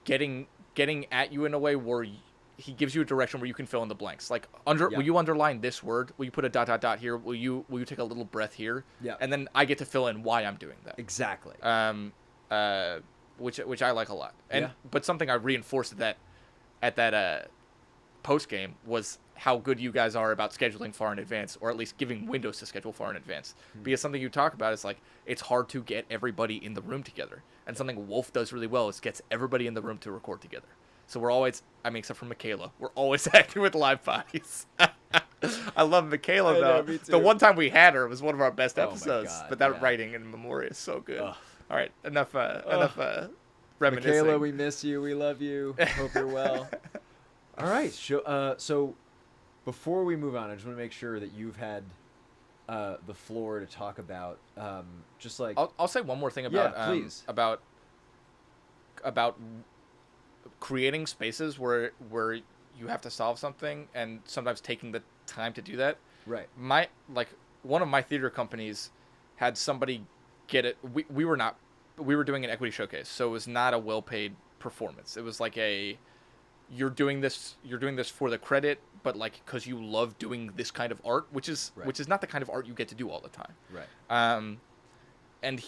getting at you in a way where he gives you a direction where you can fill in the blanks. Like will you underline this word? Will you put a ... here? Will you take a little breath here? Yeah. And then I get to fill in why I'm doing that. Exactly. Which I like a lot. And Yeah. but something I reinforced at that post game was how good you guys are about scheduling far in advance, or at least giving windows to schedule far in advance. Because something you talk about is like it's hard to get everybody in the room together, and something Wolf does really well is gets everybody in the room to record together. So we're always, I mean, except for Michaela, we're always acting with live bodies. I love Michaela though. know, me too. The one time we had her was one of our best Oh my episodes. God, but that yeah. writing in memory is so good. Ugh. All right, enough reminiscing. Michaela, we miss you. We love you. Hope you're well. All right. So before we move on, I just want to make sure that you've had the floor to talk about just like I'll say one more thing about please. About creating spaces where you have to solve something and sometimes taking the time to do that. right. One of my theater companies had somebody get it. We were doing an equity showcase, so it was not a well-paid performance. It was like you're doing this for the credit, but like because you love doing this kind of art, which is not the kind of art you get to do all the time. Right. And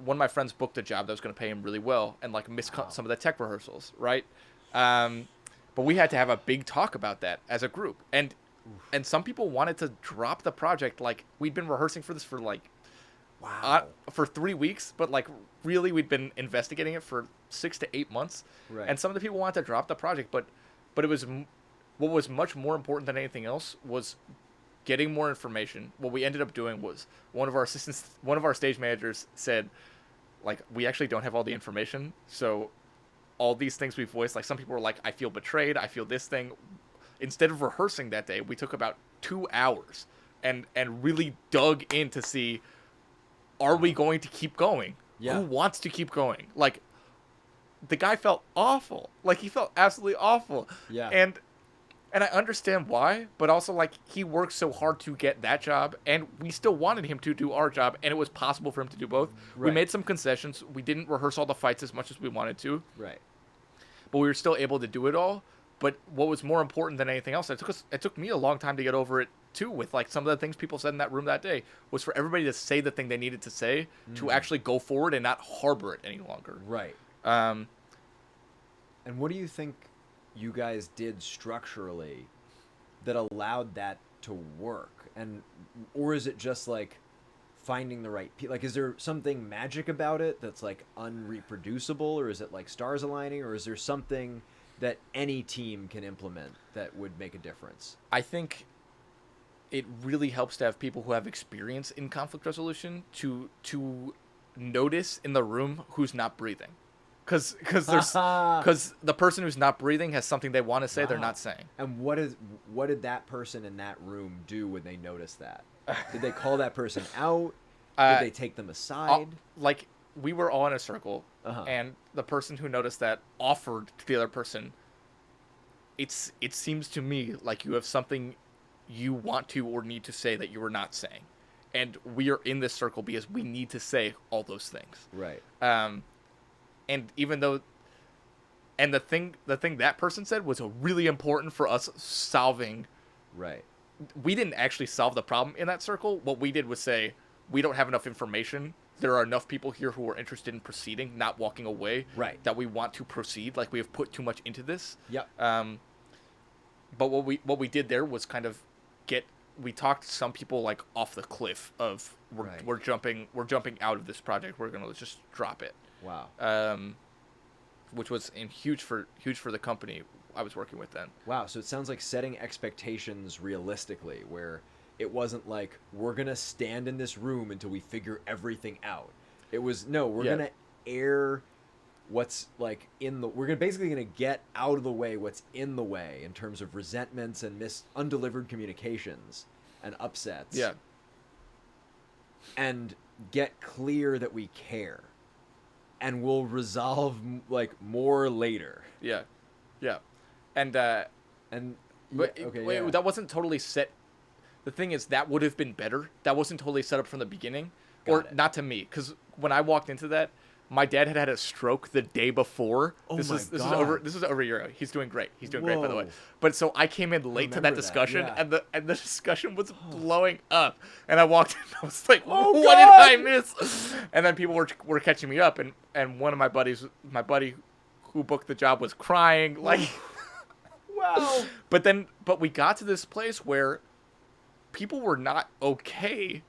one of my friends booked a job that was going to pay him really well, and like missed some of the tech rehearsals, right? But we had to have a big talk about that as a group, and some people wanted to drop the project. Like we'd been rehearsing for this for like for 3 weeks, but like really we'd been investigating it for 6 to 8 months. Right. And some of the people wanted to drop the project, but it was what was much more important than anything else was getting more information. What we ended up doing was one of our stage managers said, like, we actually don't have all the information, so all these things we voiced, like some people were like, I feel betrayed, I feel this thing. Instead of rehearsing that day, we took about 2 hours and really dug in to see, are we going to keep going? Yeah. Who wants to keep going? Like, the guy felt awful. Like, he felt absolutely awful. Yeah. And I understand why, but also, like, he worked so hard to get that job, and we still wanted him to do our job, and it was possible for him to do both. Right. We made some concessions. We didn't rehearse all the fights as much as we wanted to. Right. But we were still able to do it all. But what was more important than anything else, it took me a long time to get over it, too, with, like, some of the things people said in that room that day, was for everybody to say the thing they needed to say, to actually go forward and not harbor it any longer. Right. And what do you think you guys did structurally that allowed that to work? Or is it just like finding the right like, is there something magic about it that's like unreproducible, or is it like stars aligning, or is there something that any team can implement that would make a difference? I think it really helps to have people who have experience in conflict resolution to notice in the room who's not breathing. Because the person who's not breathing has something they want to say they're not saying. And what did that person in that room do when they noticed that? Did they call that person out? Did they take them aside? Like, we were all in a circle, and the person who noticed that offered to the other person, it seems to me like you have something you want to or need to say that you are not saying. And we are in this circle because we need to say all those things. Right. And even though, and the thing that person said was really important for us solving. Right. We didn't actually solve the problem in that circle. What we did was say, we don't have enough information. There are enough people here who are interested in proceeding, not walking away. Right. That we want to proceed. Like, we have put too much into this. Yep. But what we did there was kind of we talked some people like off the cliff of we're jumping out of this project. We're gonna just drop it. Wow. Which was huge for the company I was working with then. Wow. So it sounds like setting expectations realistically, where it wasn't like we're gonna stand in this room until we figure everything out. It was no, we're gonna air what's like we're basically gonna get out of the way what's in the way in terms of resentments and undelivered communications and upsets. Yeah. And get clear that we care, and we'll resolve like more later. Yeah. And But that wasn't totally set. The thing is, that would have been better. That wasn't totally set up from the beginning, not to me, because when I walked into that, my dad had a stroke the day before. Oh this my is God. this is over a year ago. He's doing great. He's doing great, by the way. Whoa. But so I came in late to that Remember that, discussion, yeah. and the discussion was blowing up. And I walked in, I was like, Oh, what God. did I miss? And then people were catching me up, and one of my buddy who booked the job was crying, like. Wow. But we got to this place where people were not okay,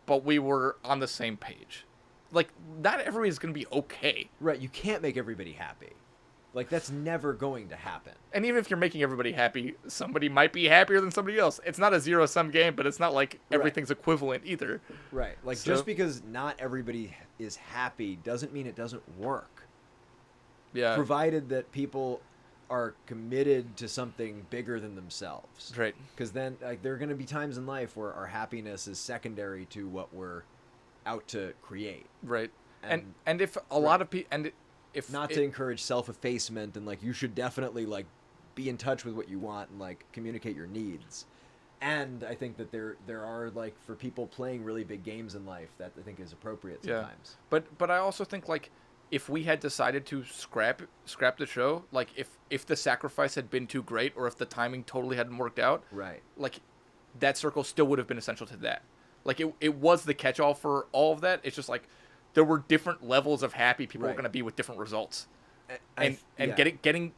but we were on the same page. Like, not everybody's going to be okay. Right, you can't make everybody happy. Like, that's never going to happen. And even if you're making everybody happy, somebody might be happier than somebody else. It's not a zero-sum game, but it's not like everything's equivalent either. Right. Like, So- just because not everybody is happy doesn't mean it doesn't work. Yeah. Provided that people are committed to something bigger than themselves. Right. Because then, like, there are going to be times in life where our happiness is secondary to what we're out to create. Right. And- And if a lot of people, and if Not to encourage self-effacement and, like, you should definitely, like, be in touch with what you want and, like, communicate your needs. And I think that there are, like, for people playing really big games in life, that I think is appropriate sometimes. But I also think, like, if we had decided to scrap the show, like if the sacrifice had been too great, or if the timing totally hadn't worked out, Right. like that circle still would have been essential to that. Like it was the catch-all for all of that. It's just like there were different levels of happy people were Right. going to be with different results. I- And yeah. getting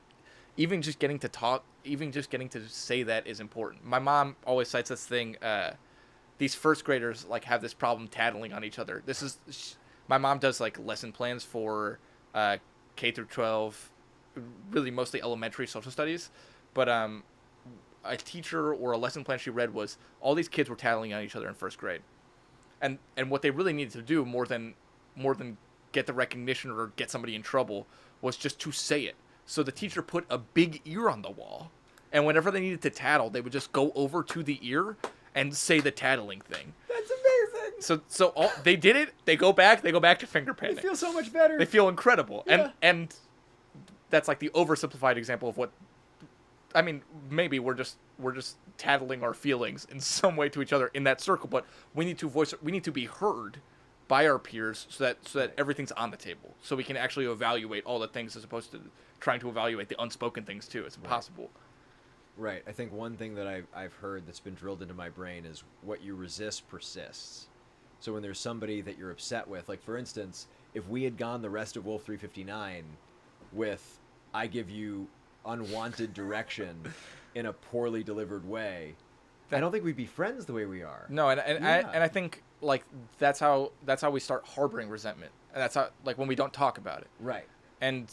even just getting to talk, even just getting to say that is important. My mom always cites this thing, these first graders like have this problem tattling on each other. My mom does like lesson plans for K through 12, really mostly elementary social studies, but a teacher or a lesson plan she read was all these kids were tattling on each other in first grade, and what they really needed to do more than get the recognition or get somebody in trouble was just to say it. So the teacher put a big ear on the wall, and whenever they needed to tattle, they would just go over to the ear and say the tattling thing. That's amazing. So they did it. They go back to finger They painting. feel so much better. They feel incredible. Yeah. And that's like the oversimplified example of what. I mean, maybe we're just tattling our feelings in some way to each other in that circle, but we need to be heard by our peers so that everything's on the table, so we can actually evaluate all the things as opposed to trying to evaluate the unspoken things too. It's impossible. Right. I think one thing that I've heard that's been drilled into my brain is what you resist persists. So when there's somebody that you're upset with, like for instance, if we had gone the rest of Wolf 359 with I give you unwanted direction in a poorly delivered way, I don't think we'd be friends the way we are. No, and Yeah. I think like that's how we start harboring resentment, and that's how like when we don't talk about it. Right. And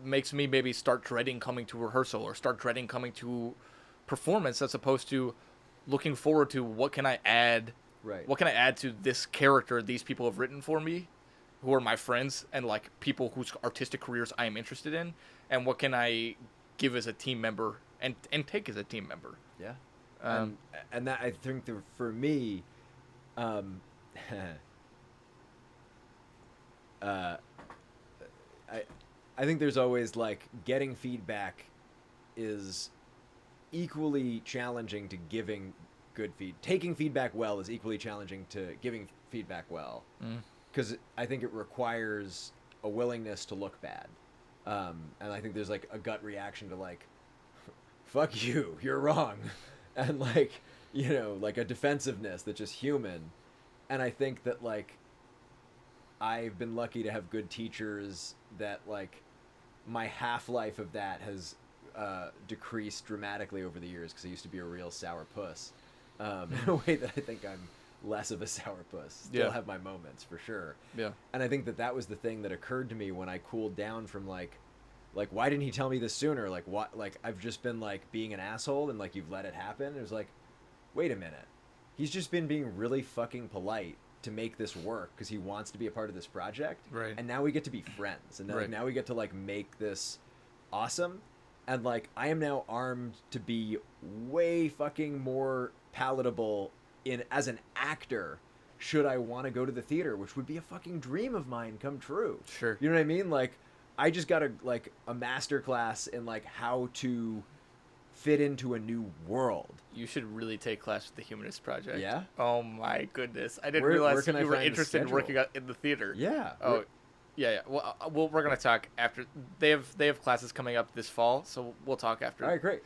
makes me maybe start dreading coming to rehearsal or start dreading coming to performance as opposed to looking forward to what can I add Right. what can I add to this character these people have written for me, who are my friends and like people whose artistic careers I am interested in, and what can I give as a team member and take as a team member. Yeah. And that I think that for me, I think there's always like getting feedback is equally challenging to giving good taking feedback well is equally challenging to giving feedback well, because I think it requires a willingness to look bad, and I think there's like a gut reaction to like, fuck you, you're wrong, and like, you know, like a defensiveness that's just human. And I think that like I've been lucky to have good teachers that like my half-life of that has decreased dramatically over the years, because I used to be a real sourpuss, in a way that I think I'm less of a sourpuss. Still have my moments for sure. Yeah. And I think that was the thing that occurred to me when I cooled down from like why didn't he tell me this sooner? Like what? Like I've just been like being an asshole and like you've let it happen. It was like, wait a minute. he's just been being really fucking polite to make this work because he wants to be a part of this project. Right. And now we get to be friends, and Right. now we get to like make this awesome. And like I am now armed to be way fucking more palatable in as an actor should I want to go to the theater, which would be a fucking dream of mine come true. Sure. You know what I mean? Like I just got a master class in like how to fit into a new world. You should really take class with the Humanist Project. Yeah? Oh my goodness, I didn't Where realize can I you were find the interested in schedule? working in the theater. Yeah. Oh, yeah. Well, we're gonna talk after. They have classes coming up this fall, so we'll talk after. All right, great.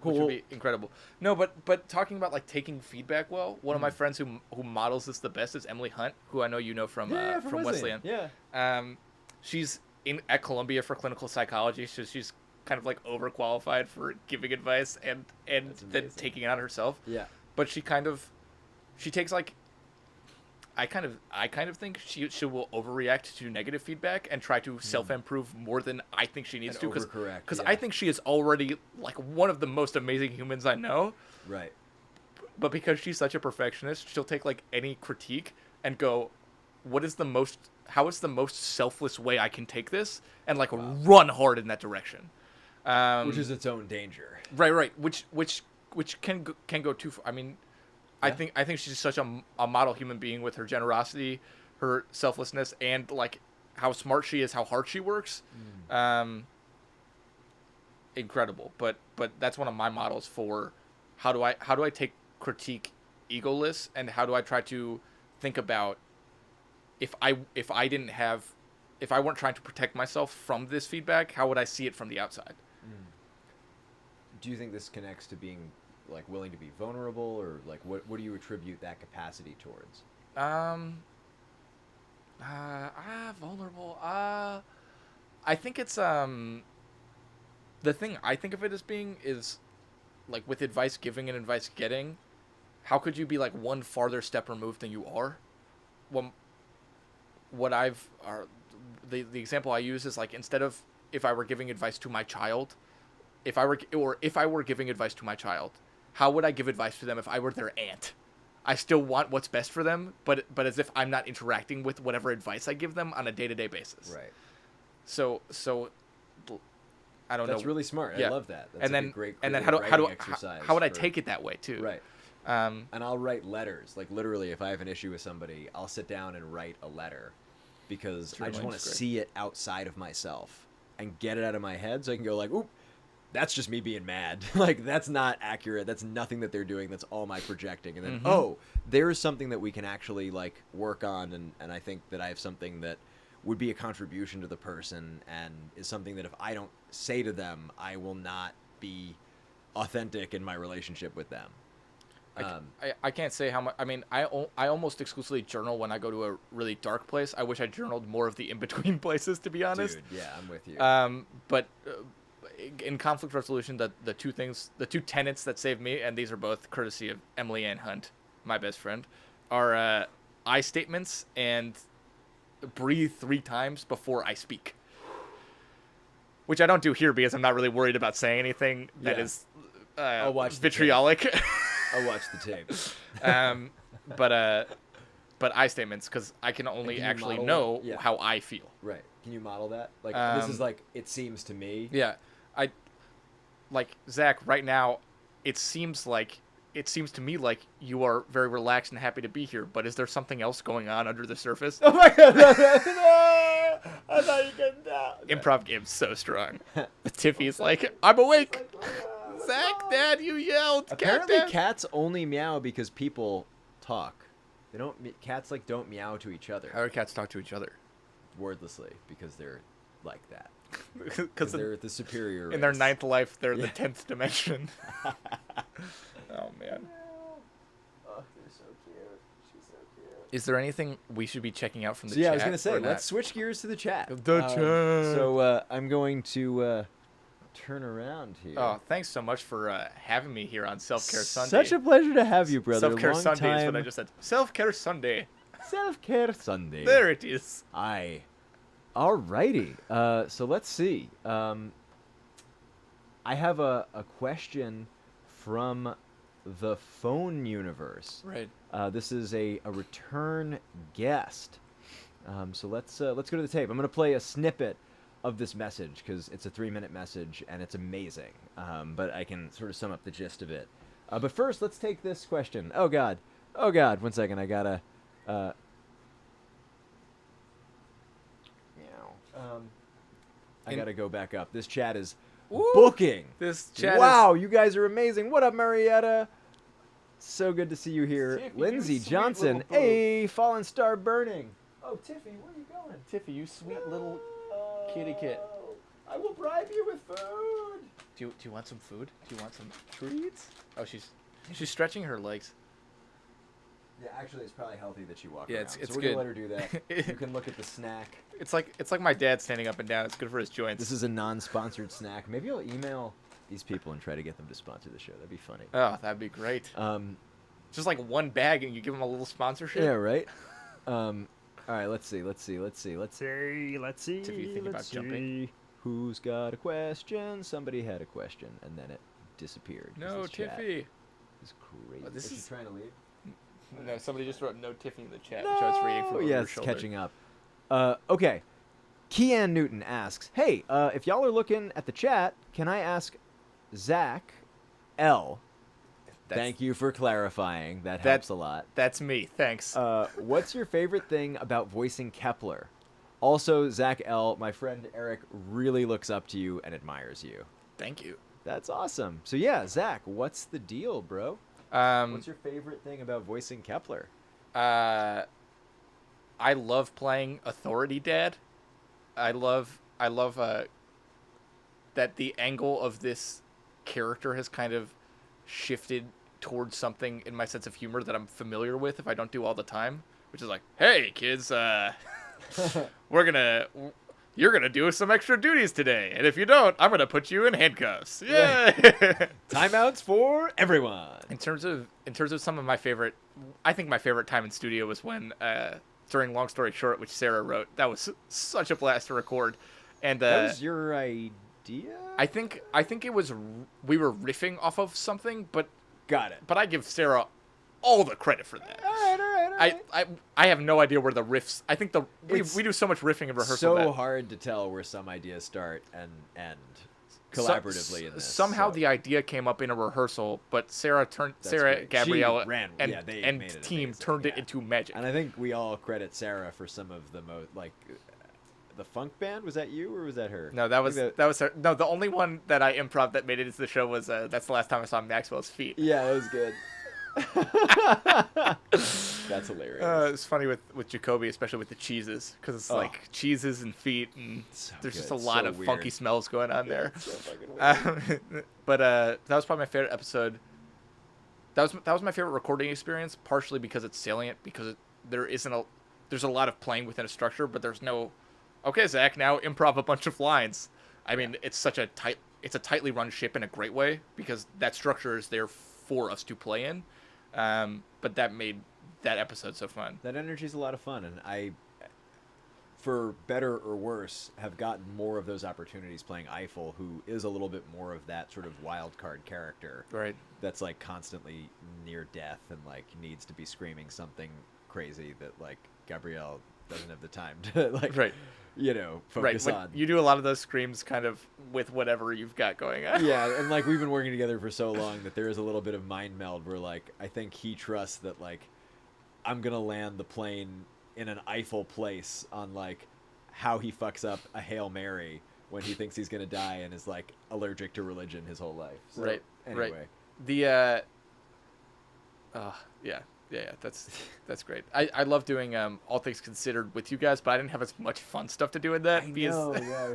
Which would be incredible. No, but talking about like taking feedback well, one of my friends who models this the best is Emily Hunt, who I know you know from Wesleyan. Yeah. She's at Columbia for clinical psychology, so she's kind of like overqualified for giving advice and then taking it on herself. Yeah. But she takes like I kind of think she will overreact to negative feedback and try to self-improve more than I think she needs to because I think she is already like one of the most amazing humans I know. Right. But because she's such a perfectionist, she'll take like any critique and go, how is the most selfless way I can take this and like run hard in that direction. Which is its own danger. Right. Which can go too far. I mean, I think she's such a model human being with her generosity, her selflessness, and like how smart she is, how hard she works. Incredible. But that's one of my models for how do I take critique egoless, and how do I try to think about if I weren't trying to protect myself from this feedback, how would I see it from the outside? Do you think this connects to being like willing to be vulnerable, or like what do you attribute that capacity towards? Vulnerable. I think it's the thing I think of it as being is like with advice giving and advice getting, how could you be like one farther step removed than you are? Well, the example I use is like instead of if I were giving advice to my child, if I were giving advice to my child, how would I give advice to them if I were their aunt? I still want what's best for them, but as if I'm not interacting with whatever advice I give them on a day-to-day basis. Right. So I don't know. That's really smart. Yeah. I love that. That's and then a great and then how would I take it that way too? Right. And I'll write letters. Like literally, if I have an issue with somebody, I'll sit down and write a letter because I just want to see it outside of myself and get it out of my head so I can go like, oop, that's just me being mad. Like, that's not accurate. That's nothing that they're doing. That's all my projecting. And then, oh, there's something that we can actually, like, work on. And I think that I have something that would be a contribution to the person and is something that if I don't say to them, I will not be authentic in my relationship with them. I can't say how much. I mean, I almost exclusively journal when I go to a really dark place. I wish I journaled more of the in-between places, to be honest. Dude, yeah, I'm with you. But in conflict resolution, the two tenets that save me, and these are both courtesy of Emily Ann Hunt, my best friend, are I statements and breathe 3 times before I speak. Which I don't do here because I'm not really worried about saying anything that is vitriolic. I'll watch the tape. But I statements because I can only actually know how I feel. Right. Can you model that? Like this is like it seems to me. Yeah. Like Zach, right now, it seems to me like you are very relaxed and happy to be here, but is there something else going on under the surface? Oh my god! No! I thought you couldn't tell. Improv game's so strong. Tiffy's like, I'm awake. Zach, Dad, you yelled. Apparently, cats only meow because people talk. They don't. Cats like don't meow to each other. How do cats talk to each other? Wordlessly, because they're like that. Because they're the superior race. In their 9th life, they're the 10th dimension. Oh man. Oh, they're so cute. She's so cute. Is there anything we should be checking out from the chat? Yeah, I was gonna say, let's switch gears to the chat. The chat. So I'm going to turn around here. Oh, thanks so much for having me here on Self-Care Sunday. Such a pleasure to have you, brother. Self-Care Sunday is what I just said. Self-Care Sunday. Self-Care Sunday. There it is. Alrighty. So let's see. I have a question from the phone universe. Right. This is a return guest. So let's go to the tape. I'm going to play a snippet of this message because it's a 3-minute message and it's amazing. But I can sort of sum up the gist of it. But first, let's take this question. Oh God. 1 second. I gotta. I gotta go back up. This chat is booking. This chat Wow, you guys are amazing. What up, Marietta? So good to see you here. Tiffy, Lindsay you sweet Johnson. little boo. Hey, Fallen Star Burning. Oh, Tiffy, where are you going? Tiffy, you sweet little kitty kit. I will bribe you with food. Do you want some food? Do you want some treats? Oh, she's stretching her legs. Yeah, actually, it's probably healthy that you walk Yeah, around. it's so we're good. gonna let her do that. You can look at the snack. It's like my dad standing up and down. It's good for his joints. This is a non-sponsored snack. Maybe I'll email these people and try to get them to sponsor the show. That'd be funny. Oh, that'd be great. Just like one bag and you give them a little sponsorship. Yeah, right. All right, let's see. Tiffy, you think about jumping? Who's got a question? Somebody had a question, and then it disappeared. 'cause No, this chat Tiffy. is crazy. This Is she is- trying to leave? No, somebody just wrote no Tiffy in the chat, which I was reading from over yeah, her it's shoulder. catching up. Okay. Kean Newton asks, hey, if y'all are looking at the chat, can I ask Zach L? Thank you for clarifying. That helps a lot. That's me. Thanks. What's your favorite thing about voicing Kepler? Also, Zach L., my friend Eric really looks up to you and admires you. Thank you. That's awesome. So yeah, Zach, what's the deal, bro? What's your favorite thing about voicing Kepler? I love playing Authority Dad. I love that the angle of this character has kind of shifted towards something in my sense of humor that I'm familiar with if I don't do all the time, which is like, hey kids, you're gonna do some extra duties today, and if you don't, I'm gonna put you in handcuffs. Yeah. Timeouts for everyone. In terms of some of my favorite, I think my favorite time in studio was when during Long Story Short, which Sarah wrote. That was such a blast to record, and That was your idea? I think it was we were riffing off of something, but Got it. I give Sarah all the credit for that. All right. I have no idea where the riffs. I think we It's do so much riffing in rehearsal. so that hard to tell where some ideas start and end collaboratively in this. Somehow so. the idea came up in a rehearsal, but Sarah, That's great. Gabrielle, She ran- and yeah, they made it team amazing, turned it yeah. into magic. And I think we all credit Sarah for some of the most, like, the funk band. Was that you or was that her? No, that I was think her. No, the only one that I improv that made it into the show was that's the last time I saw Maxwell's feet. Yeah, that was good. That's hilarious. It's funny with Jacoby, especially with the cheeses, because it's like cheeses and feet, and So there's just good, a lot so of weird. funky smells going on there. So fucking weird. But that was probably my favorite episode. That was my favorite recording experience, partially because it's salient, because there's a lot of playing within a structure, but there's no, okay, Zach, now improv a bunch of lines. I mean, it's a tightly run ship in a great way, because that structure is there for us to play in. But that made that episode so fun. That energy's a lot of fun, and I, for better or worse, have gotten more of those opportunities playing Eiffel, who is a little bit more of that sort of wild card character. Right. That's like constantly near death and like needs to be screaming something crazy that like Gabrielle doesn't have the time to like, Right. focus Right. on. You do a lot of those screams kind of with whatever you've got going on. Yeah, and like we've been working together for so long that there is a little bit of mind meld where like I think he trusts that like I'm gonna land the plane in an Eiffel place on like how he fucks up a Hail Mary when he thinks he's gonna die and is like allergic to religion his whole life. So, Right. Anyway. Right. Yeah, that's great. I love doing All Things Considered with you guys, but I didn't have as much fun stuff to do in that. I know, yeah,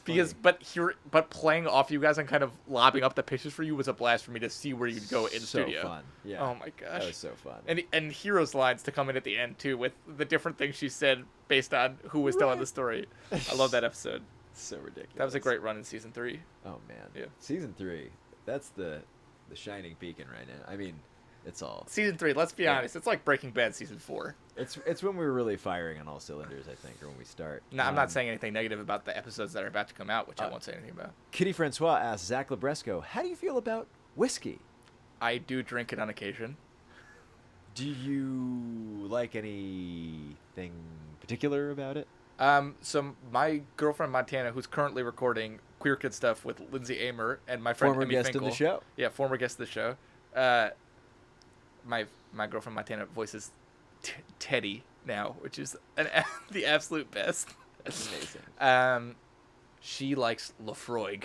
that's funny. But playing off you guys and kind of lobbing up the pitches for you was a blast for me to see where you'd go in so studio. fun. Yeah. Oh my gosh. That was so fun. And Hero's lines to come in at the end too, with the different things she said based on who was telling the story. I love that episode. So ridiculous. That was a great run in season 3. Oh man. Yeah. Season 3. That's the shining beacon right now. I mean, it's all. Season 3, let's be honest, it's like Breaking Bad season 4. It's when we're really firing on all cylinders, I think, or when we start. No, I'm not saying anything negative about the episodes that are about to come out, which I won't say anything about. Kitty Francois asks Zach Libresco, how do you feel about whiskey? I do drink it on occasion. Do you like anything particular about it? So my girlfriend Montana, who's currently recording Queer Kid Stuff with Lindsay Amer and my friend Former Emmy guest Finkel. of the show. Yeah, former guest of the show. My girlfriend Montana voices Teddy now, which is the absolute best. That's amazing. She likes Lafroig,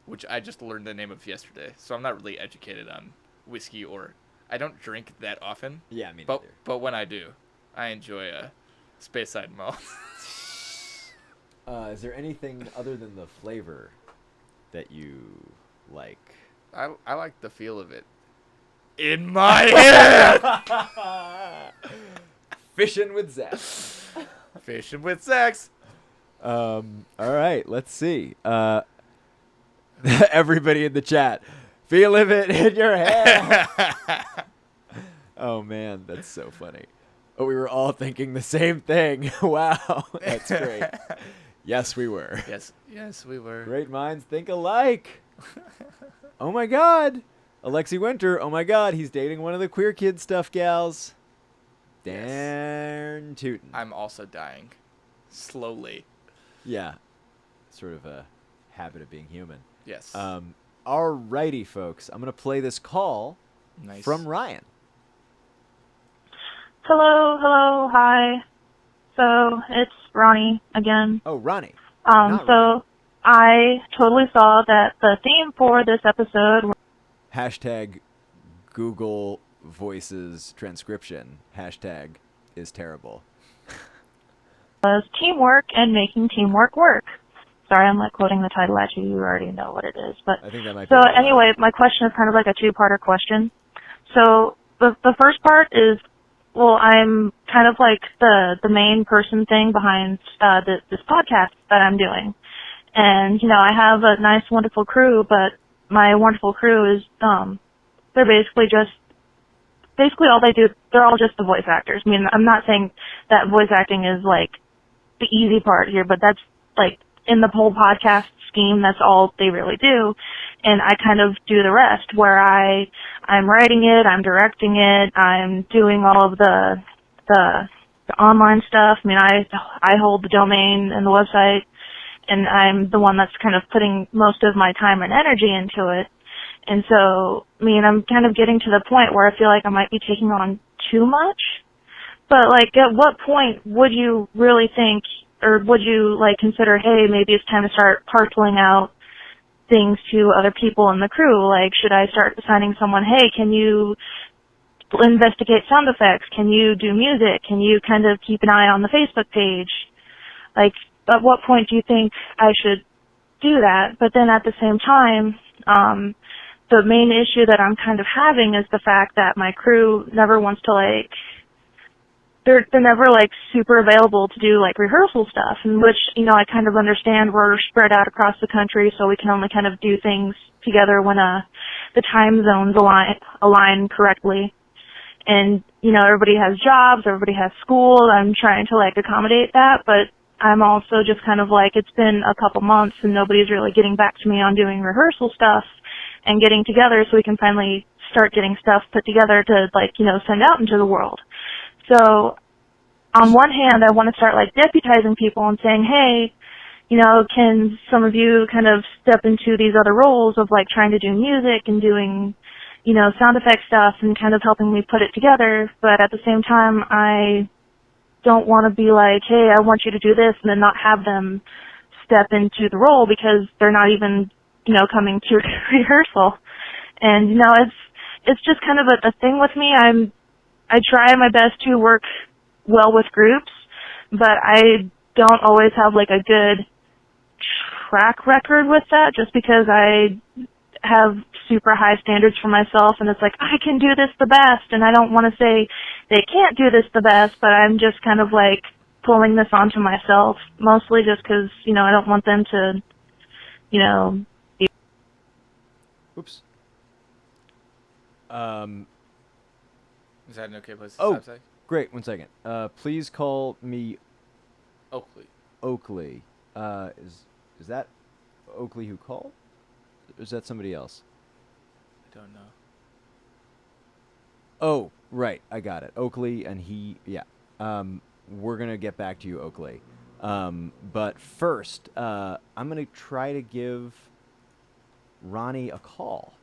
which I just learned the name of yesterday. So I'm not really educated on whiskey, or I don't drink that often. Yeah, me But neither. but when I do, I enjoy a Speyside malt. Is there anything other than the flavor that you like? I like the feel of it in my head. Fishing with Zach. Fishing with sex. All right, let's see. Everybody in the chat, feel of it in your head. Oh man, that's so funny. Oh, we were all thinking the same thing. Wow, that's great. Yes, we were. Yes, we were. Great minds think alike. Oh my God, Alexi Winter. Oh my God, he's dating one of the Queer Kid Stuff gals. Darn tootin'. I'm also dying, slowly. Yeah, sort of a habit of being human. Yes. Alrighty, folks. I'm gonna play this call Nice. from Ryan. Hello, hi. So it's Roni again. Oh, Ronnie. Not So I totally saw that the theme for this episode Hashtag Google Voices transcription. Hashtag is terrible. was teamwork and making teamwork work. Sorry, I'm like quoting the title at you. You already know what it is, but I think that might be. so anyway, my question is kind of like a two-parter question. So the first part is, well, I'm kind of like the main person thing behind this podcast that I'm doing. And, you know, I have a nice, wonderful crew, but my wonderful crew is, they're basically all they do, they're all just the voice actors. I mean, I'm not saying that voice acting is like the easy part here, but that's like in the whole podcast scheme, that's all they really do. And I kind of do the rest, where I'm writing it, I'm directing it, I'm doing all of the online stuff. I mean, I hold the domain and the website, and I'm the one that's kind of putting most of my time and energy into it. And so, I mean, I'm kind of getting to the point where I feel like I might be taking on too much. But like, at what point would you really think, or would you like consider, hey, maybe it's time to start parceling out things to other people in the crew? Like, should I start assigning someone, hey, can you investigate sound effects? Can you do music? Can you kind of keep an eye on the Facebook page? Like, at what point do you think I should do that? But then at the same time, the main issue that I'm kind of having is the fact that my crew never wants to like, they're never like super available to do like rehearsal stuff, in which, you know, I kind of understand we're spread out across the country, so we can only kind of do things together when the time zones align correctly. And, you know, everybody has jobs, everybody has school. I'm trying to like accommodate that, but I'm also just kind of like, it's been a couple months and nobody's really getting back to me on doing rehearsal stuff and getting together so we can finally start getting stuff put together to like, you know, send out into the world. So on one hand, I want to start like deputizing people and saying, hey, you know, can some of you kind of step into these other roles of like trying to do music and doing, you know, sound effect stuff and kind of helping me put it together. But at the same time, I don't want to be like, hey, I want you to do this, and then not have them step into the role because they're not even, you know, coming to rehearsal. And, you know, it's just kind of a thing with me. I try my best to work well with groups, but I don't always have like a good track record with that, just because I have super high standards for myself, and it's like, I can do this the best, and I don't want to say they can't do this the best, but I'm just kind of like pulling this onto myself, mostly just because, you know, I don't want them to, you know, be... Oops. Is that an okay place to stop, Zach? Great. 1 second. Please call me Oakley. Oakley. Is that Oakley who called? Or is that somebody else? I don't know. Oh, right. I got it. Oakley and he. Yeah. We're gonna get back to you, Oakley. But first, I'm gonna try to give Roni a call.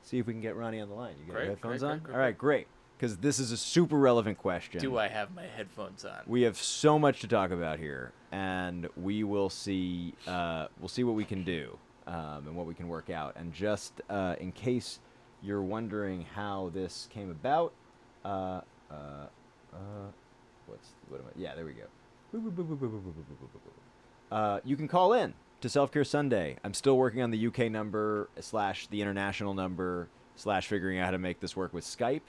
See if we can get Roni on the line. You got your headphones on? All right, great. Because this is a super relevant question. Do I have my headphones on? We have so much to talk about here, and we will see. We'll see what we can do and what we can work out. And just in case you're wondering how this came about, what am I? Yeah, there we go. You can call in to Self Care Sunday. I'm still working on the UK number / the international number / figuring out how to make this work with Skype.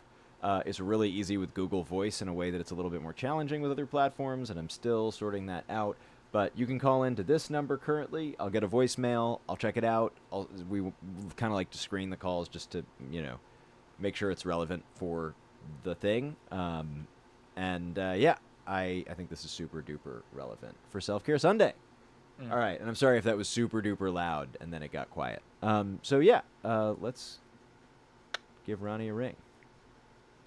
It's really easy with Google Voice in a way that it's a little bit more challenging with other platforms, and I'm still sorting that out. But you can call in to this number currently. I'll get a voicemail. I'll check it out. We kind of like to screen the calls just to, make sure it's relevant for the thing. I think this is super duper relevant for Self Care Sunday. All right, and I'm sorry if that was super duper loud and then it got quiet. Let's give Roni a ring.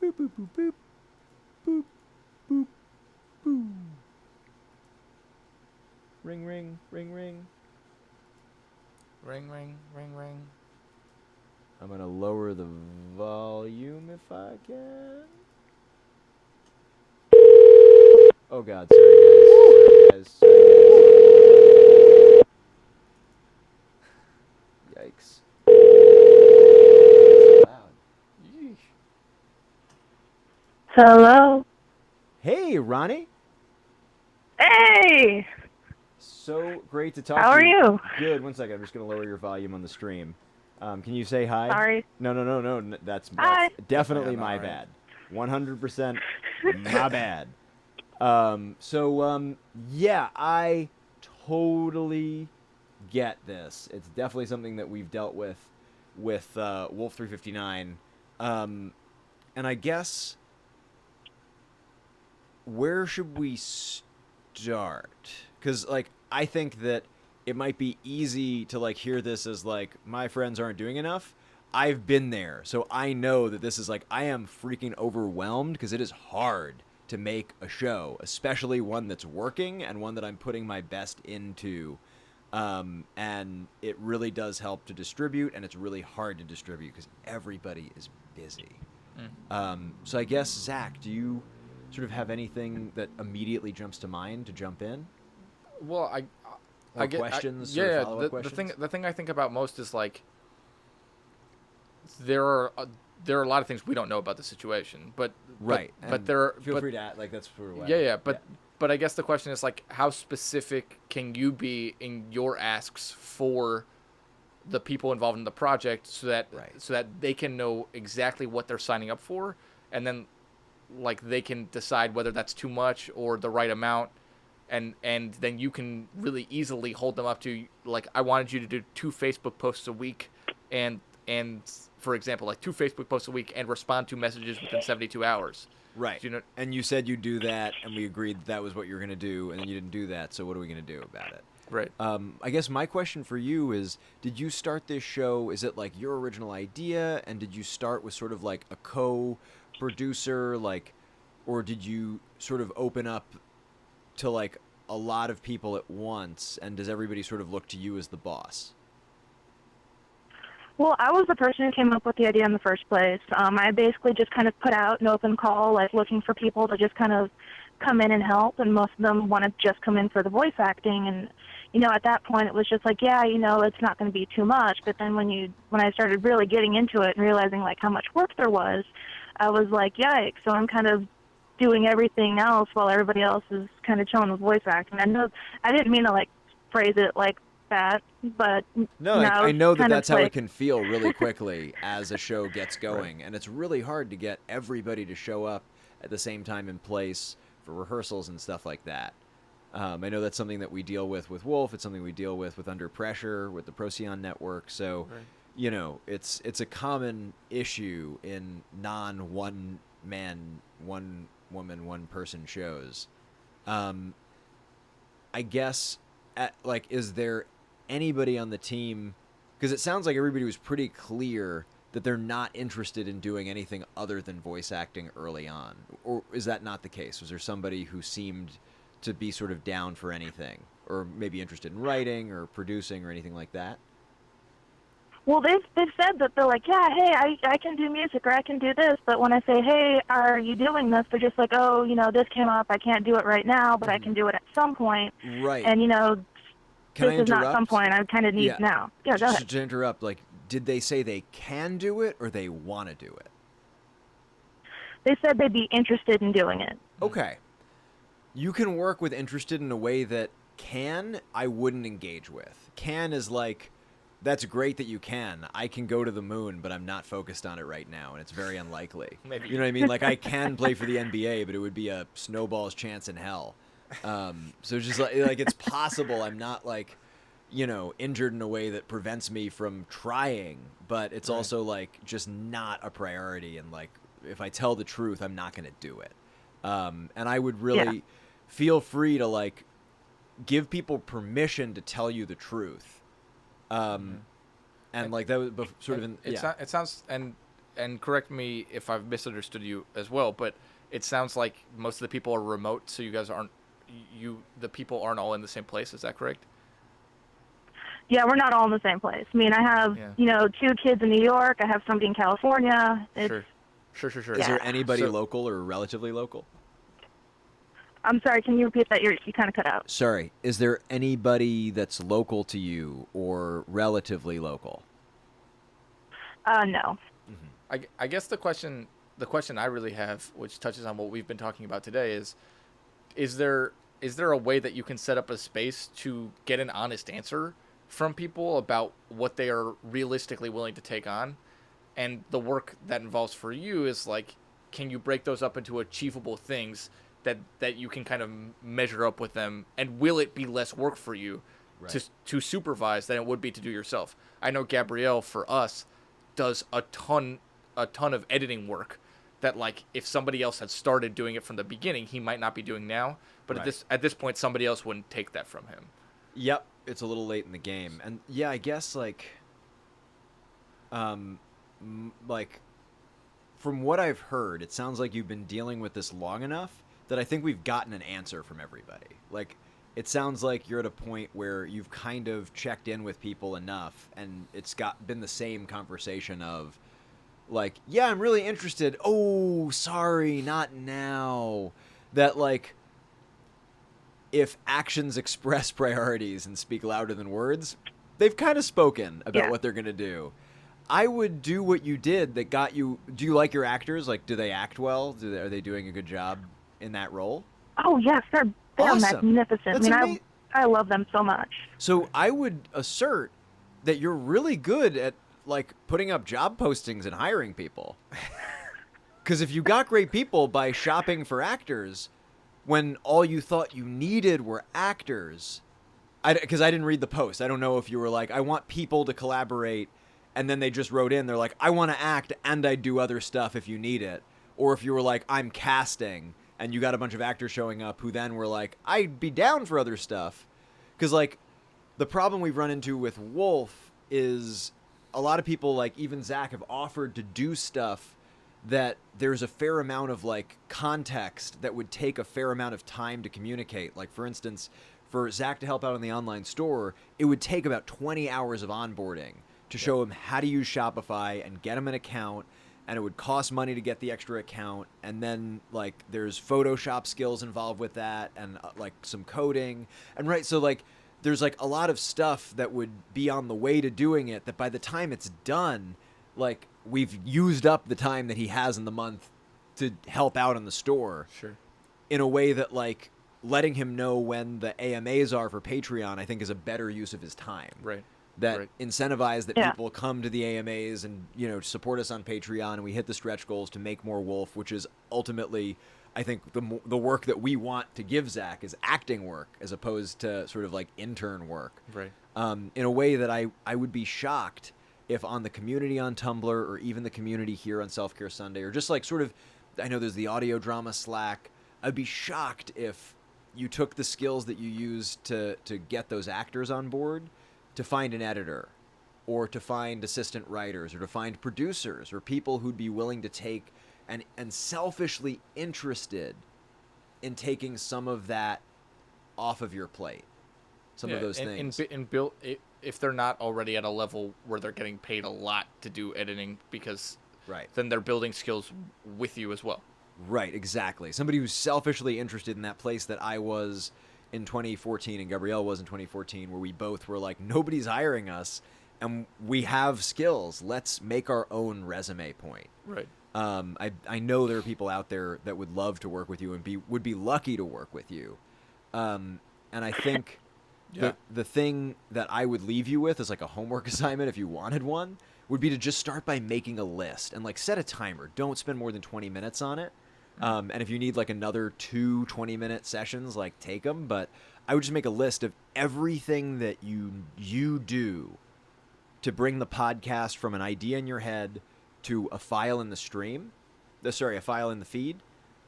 Boop, boop, boop, boop. Boop, boop, boop. Ring, ring, ring, ring. Ring, ring, ring, ring. I'm going to lower the volume if I can. Oh, God. Sorry, guys. Yikes. That's loud. Yeesh. Hello. Hey, Roni. Hey. So great to talk How to are you? Good. 1 second. I'm just going to lower your volume on the stream. Can you say hi? Sorry. No. That's Hi. definitely my bad. 100% my bad. I totally get this. It's definitely something that we've dealt with Wolf 359. And I guess, where should we start? Because, I think that it might be easy to, hear this as, my friends aren't doing enough. I've been there, so I know that this is, I am freaking overwhelmed because it is hard to make a show, especially one that's working and one that I'm putting my best into. And it really does help to distribute, and it's really hard to distribute because everybody is busy. So I guess, Zach, do you sort of have anything that immediately jumps to mind to jump in? Well, I get questions. yeah, follow-up questions? the thing I think about most is there are a lot of things we don't know about the situation, but right. But there are, feel free to add, that's for but I guess the question is how specific can you be in your asks for the people involved in the project so that they can know exactly what they're signing up for, and then they can decide whether that's too much or the right amount. And then you can really easily hold them up to, I wanted you to do 2 Facebook posts a week, and for example, 2 Facebook posts a week and respond to messages within 72 hours. Right. And you said you'd do that, and we agreed that was what you were going to do, and then you didn't do that, so what are we going to do about it? Right. I guess my question for you is, did you start this show, is it your original idea, and did you start with sort of a co-producer, or did you sort of open up to a lot of people at once, and does everybody sort of look to you as the boss? Well, I was the person who came up with the idea in the first place. I basically just kind of put out an open call, looking for people to just kind of come in and help, and most of them want to just come in for the voice acting. And, at that point it was just it's not going to be too much. But then when I started really getting into it and realizing how much work there was, I was like, yikes. So I'm kind of doing everything else while everybody else is kind of chilling with voice acting. I know I didn't mean to phrase it like that, but I know that's how it can feel really quickly as a show gets going. Right. And it's really hard to get everybody to show up at the same time and place for rehearsals and stuff like that. I know that's something that we deal with Wolf. It's something we deal with Under Pressure, with the Procyon Network. So, it's a common issue in non-one man, one woman, one person shows. I guess, is there anybody on the team, because it sounds like everybody was pretty clear that they're not interested in doing anything other than voice acting early on? Or is that not the case? Was there somebody who seemed to be sort of down for anything, or maybe interested in writing or producing or anything like that? Well, they've said that they're like, yeah, hey, I can do music or I can do this, but when I say, hey, are you doing this? They're just like, oh, this came up. I can't do it right now, but I can do it at some point. Right. And Can I this is not some interrupt? point. I kind of need now. Yeah, go ahead. To interrupt, did they say they can do it or they want to do it? They said they'd be interested in doing it. Okay. You can work with interested in a way that I wouldn't engage with. Can is that's great that you can. I can go to the moon, but I'm not focused on it right now, and it's very unlikely. Maybe. You know what I mean? I can play for the NBA, but it would be a snowball's chance in hell. So just it's possible I'm not injured in a way that prevents me from trying, but it's also just not a priority. And if I tell the truth, I'm not going to do it. And I would really feel free to give people permission to tell you the truth. And that was sort of it sounds, and correct me if I've misunderstood you as well, but it sounds like most of the people are remote, so you guys the people aren't all in the same place. Is that correct? Yeah, we're not all in the same place. I mean, I have, 2 kids in New York. I have somebody in California. Sure. Is there anybody local or relatively local? I'm sorry, can you repeat that? You kind of cut out. Sorry. Is there anybody that's local to you or relatively local? No. Mm-hmm. I guess the question I really have, which touches on what we've been talking about today, is there a way that you can set up a space to get an honest answer from people about what they are realistically willing to take on? And the work that involves for you is can you break those up into achievable things that you can kind of measure up with them, and will it be less work for you to supervise than it would be to do yourself? I know Gabrielle, for us, does a ton of editing work that if somebody else had started doing it from the beginning, he might not be doing now. But at this point, somebody else wouldn't take that from him. Yep, it's a little late in the game, and I guess from what I've heard, it sounds like you've been dealing with this long enough that I think we've gotten an answer from everybody. It sounds like you're at a point where you've kind of checked in with people enough, and it's been the same conversation of yeah, I'm really interested. Oh, sorry, not now. That if actions express priorities and speak louder than words, they've kind of spoken about what they're going to do. I would do what you did that got you. Do you like your actors? Do they act well? Are they doing a good job in that role? Oh, yes, they're Awesome. magnificent. That's I love them so much. So I would assert that you're really good at putting up job postings and hiring people. Because if you got great people by shopping for actors, when all you thought you needed were actors, because I didn't read the post. I don't know if you were I want people to collaborate, and then they just wrote in, they're I want to act and I do other stuff if you need it. Or if you were I'm casting, and you got a bunch of actors showing up who then were I'd be down for other stuff. Because the problem we've run into with Wolf is a lot of people, even Zach, have offered to do stuff that there's a fair amount of context that would take a fair amount of time to communicate. For instance, for Zach to help out in the online store, it would take about 20 hours of onboarding to show him how to use Shopify and get him an account, and it would cost money to get the extra account, and then there's Photoshop skills involved with that, and some coding, and so there's a lot of stuff that would be on the way to doing it that by the time it's done, we've used up the time that he has in the month to help out in the store. Sure. In a way that letting him know when the AMAs are for Patreon, I think, is a better use of his time. Right. That incentivize that people come to the AMAs and support us on Patreon, and we hit the stretch goals to make more Wolf, which is ultimately, I think, the work that we want to give Zach is acting work as opposed to sort of intern work. Right. In a way that I would be shocked if on the community on Tumblr, or even the community here on Self Care Sunday, or just sort of, I know there's the audio drama Slack, I'd be shocked if you took the skills that you use to get those actors on board to find an editor or to find assistant writers, or to find producers, or people who'd be willing to take and selfishly interested in taking some of that off of your plate. Some of those things. If they're not already at a level where they're getting paid a lot to do editing, because then they're building skills with you as well. Right, exactly. Somebody who's selfishly interested in that place that I was in 2014 and Gabrielle was in 2014, where we both were like, nobody's hiring us and we have skills. Let's make our own resume point. Right. I know there are people out there that would love to work with you and would be lucky to work with you. And I think the thing that I would leave you with as like a homework assignment, if you wanted one, would be to just start by making a list and like set a timer. Don't spend more than 20 minutes on it. And if you need like another 2 20-minute sessions, like take them. But I would just make a list of everything that you do to bring the podcast from an idea in your head to a file in the stream. A file in the feed.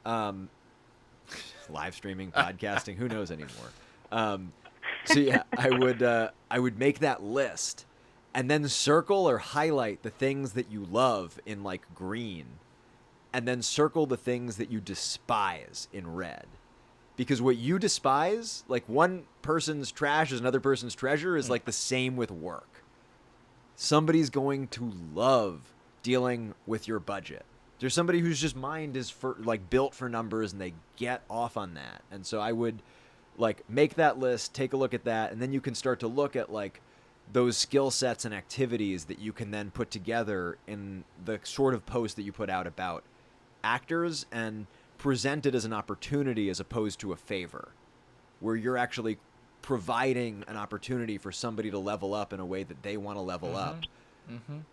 Live streaming, podcasting, who knows anymore. So yeah, I would make that list and then circle or highlight the things that you love in like green, and then circle the things that you despise in red. Because what you despise, like one person's trash is another person's treasure, is like the same with work. Somebody's going to love dealing with your budget. There's somebody whose just mind is built for numbers and they get off on that. And so I would like make that list, take a look at that, and then you can start to look at like those skill sets and activities that you can then put together in the sort of post that you put out about actors and present it as an opportunity as opposed to a favor, where you're actually providing an opportunity for somebody to level up in a way that they want to level up,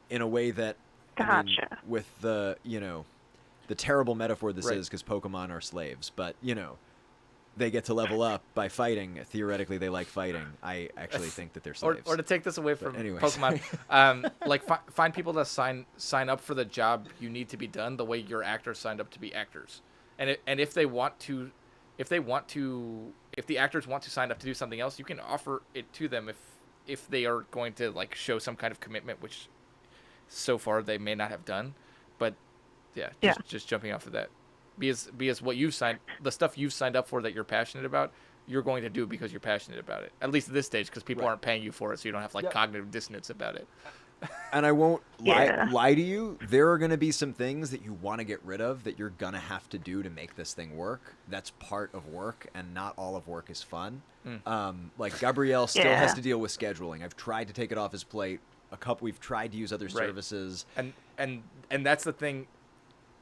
in a way that, I mean, with the, the terrible metaphor this is because Pokemon are slaves, but, they get to level up by fighting. Theoretically, they like fighting. I actually think that they're slaves. Or to take this away from Pokemon, find people that sign up for the job you need to be done the way your actors signed up to be actors. And if the actors want to sign up to do something else, you can offer it to them if they are going to like show some kind of commitment, which so far they may not have done. But just jumping off of that. Because what the stuff you've signed up for that you're passionate about, you're going to do because you're passionate about it. At least at this stage, because people aren't paying you for it, so you don't have cognitive dissonance about it. And I won't lie to you. There are going to be some things that you want to get rid of that you're going to have to do to make this thing work. That's part of work, and not all of work is fun. Like Gabrielle still has to deal with scheduling. I've tried to take it off his plate. We've tried to use other services. And that's the thing.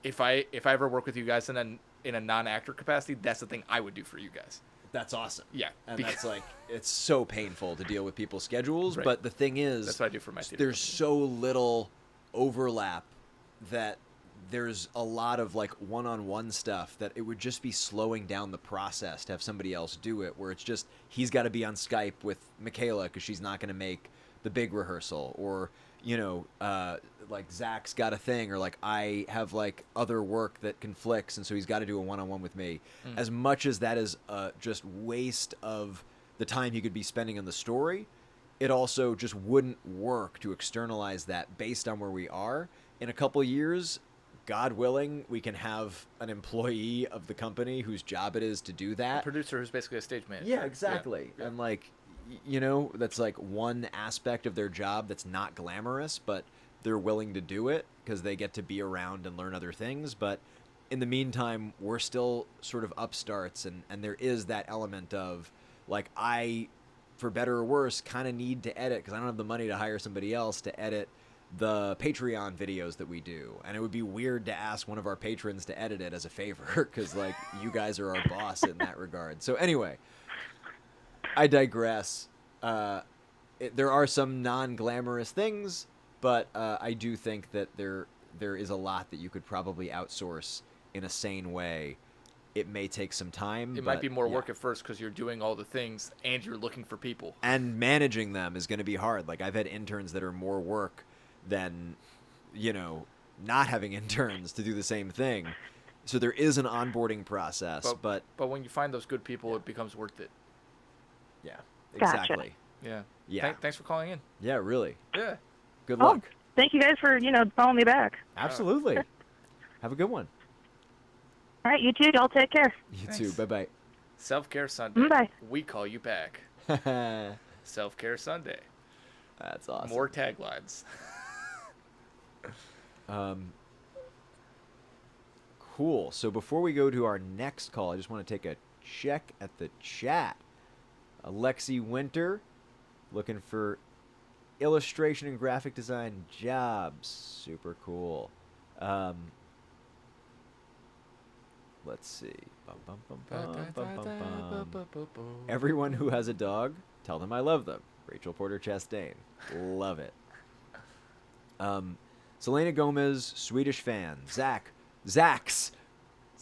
If I ever work with you guys in a non-actor capacity, that's the thing I would do for you guys. That's awesome. Yeah. And that's like, it's so painful to deal with people's schedules. Right. But the thing is, that's what I do for my theater. There's so little overlap that there's a lot of like one-on-one stuff that it would just be slowing down the process to have somebody else do it, where it's just, he's got to be on Skype with Michaela because she's not going to make the big rehearsal, or, like Zach's got a thing, or like I have like other work that conflicts, and so he's got to do a one-on-one with me. As much as that is just waste of the time he could be spending on the story, it also just wouldn't work to externalize that based on where we are. In a couple years, God willing, we can have an employee of the company whose job it is to do that. A producer who's basically a stage manager. Yeah, exactly. Yeah. And like, that's like one aspect of their job that's not glamorous, but they're willing to do it because they get to be around and learn other things. But in the meantime, we're still sort of upstarts, and there is that element of like, I, for better or worse, kind of need to edit because I don't have the money to hire somebody else to edit the Patreon videos that we do. And it would be weird to ask one of our patrons to edit it as a favor because like, you guys are our boss in that regard. So anyway, I digress. There are some non-glamorous things, but I do think that there is a lot that you could probably outsource in a sane way. It may take some time. It might be more work at first because you're doing all the things and you're looking for people. And managing them is going to be hard. Like, I've had interns that are more work than, not having interns to do the same thing. So there is an onboarding process. But when you find those good people, it becomes worth it. Yeah, exactly. Gotcha. Yeah. Thanks for calling in. Yeah, really. Yeah. Good luck. Thank you guys for, calling me back. Absolutely. Have a good one. All right, you too. Y'all take care. You Thanks. too. Bye-bye. Self-Care Sunday. Bye. We call you back. Self-Care Sunday. That's awesome. More taglines. Cool. So before we go to our next call, I just want to take a check at the chat. Alexi Winter, looking for illustration and graphic design jobs. Super cool. Let's see. Everyone who has a dog, tell them I love them. Rachel Porter Chastain. Love it. Selena Gomez, Swedish fan. Zach's.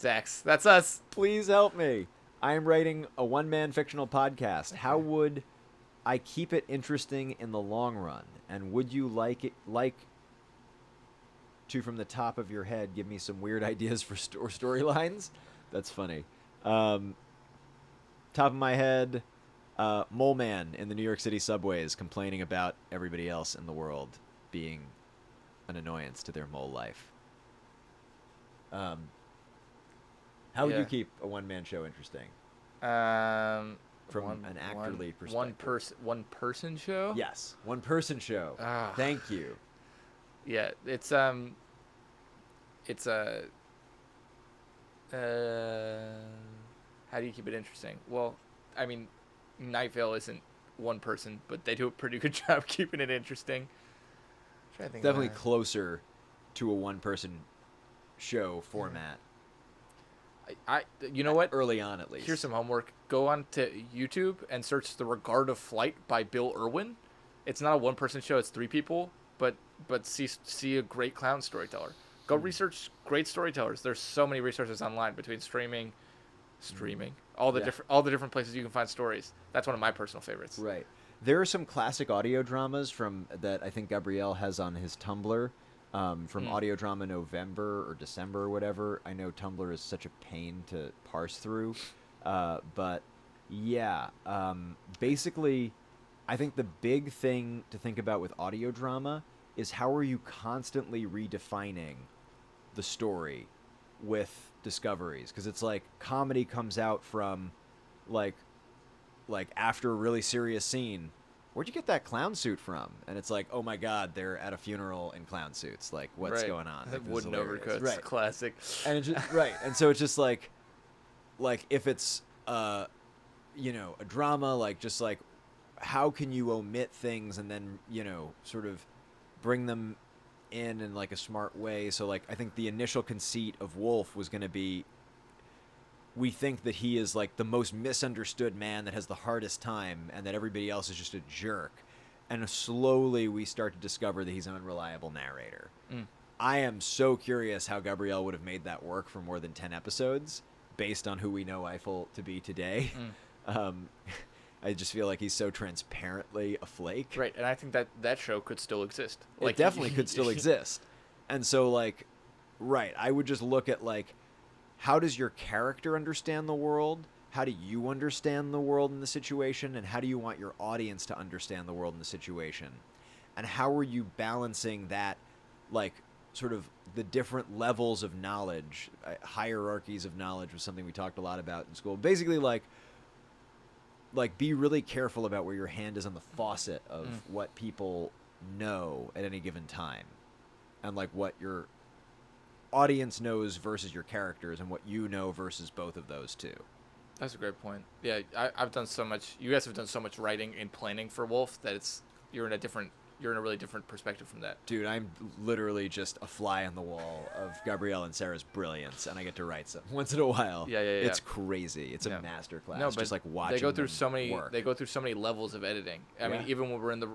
That's us. Please help me. I am writing a one-man fictional podcast. How would I keep it interesting in the long run? And would you like to, from the top of your head, give me some weird ideas for storylines? That's funny. Top of my head, Mole Man in the New York City subways complaining about everybody else in the world being an annoyance to their mole life. How would you keep a one-man show interesting? From an actorly perspective. One person show? Yes, one-person show. Thank you. Yeah, it's how do you keep it interesting? Well, I mean, Night Vale isn't one person, but they do a pretty good job keeping it interesting. Definitely closer to a one-person show format. You know what? Early on, at least. Here's some homework. Go on to YouTube and search The Regard of Flight by Bill Irwin. It's not a one-person show. It's 3 people, but see a great clown storyteller. Go research great storytellers. There's so many resources online between streaming, all the different places you can find stories. That's one of my personal favorites. Right. There are some classic audio dramas that I think Gabrielle has on his Tumblr. From Audio Drama November or December or whatever. I know Tumblr is such a pain to parse through. But yeah, basically, I think the big thing to think about with audio drama is how are you constantly redefining the story with discoveries? Because it's like comedy comes out from like after a really serious scene. Where'd you get that clown suit from? And it's like, oh my God, they're at a funeral in clown suits. Like, what's going on? Like, wooden overcoats, right? Classic. And it's just, right, and so it's just like if it's a drama, like just like how can you omit things and then sort of bring them in like a smart way? So like I think the initial conceit of Wolf was going to be, we think that he is like the most misunderstood man that has the hardest time and that everybody else is just a jerk. And slowly we start to discover that he's an unreliable narrator. I am so curious how Gabrielle would have made that work for more than 10 episodes based on who we know Eiffel to be today. I just feel like he's so transparently a flake. Right, and I think that show could still exist. It definitely could still exist. And so like, right, I would just look at like, how does your character understand the world? How do you understand the world in the situation? And how do you want your audience to understand the world in the situation? And how are you balancing that, like, sort of the different levels of knowledge? Hierarchies of knowledge was something we talked a lot about in school. Basically, like be really careful about where your hand is on the faucet of what people know at any given time. And, like, what your audience knows versus your characters and what you know versus both of those two. That's a great point. Yeah, I've done so much. You guys have done so much writing and planning for Wolf that you're in a really different perspective from that. Dude, I'm literally just a fly on the wall of Gabrielle and Sarah's brilliance, and I get to write some once in a while. Yeah. It's crazy. It's a masterclass. No, but just like watching they go through work. They go through so many levels of editing. I mean, even when we're in the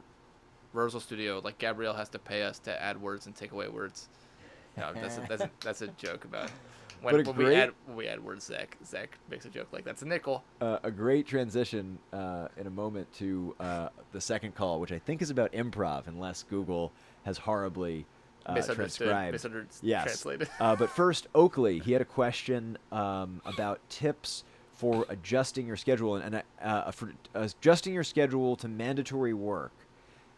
rehearsal studio, like Gabrielle has to pay us to add words and take away words. No, that's a joke about when we add words. Zach makes a joke like that's a nickel. A great transition in a moment to the second call, which I think is about improv, unless Google has horribly transcribed. Translated. But first, Oakley, he had a question about tips for adjusting your schedule for adjusting your schedule to mandatory work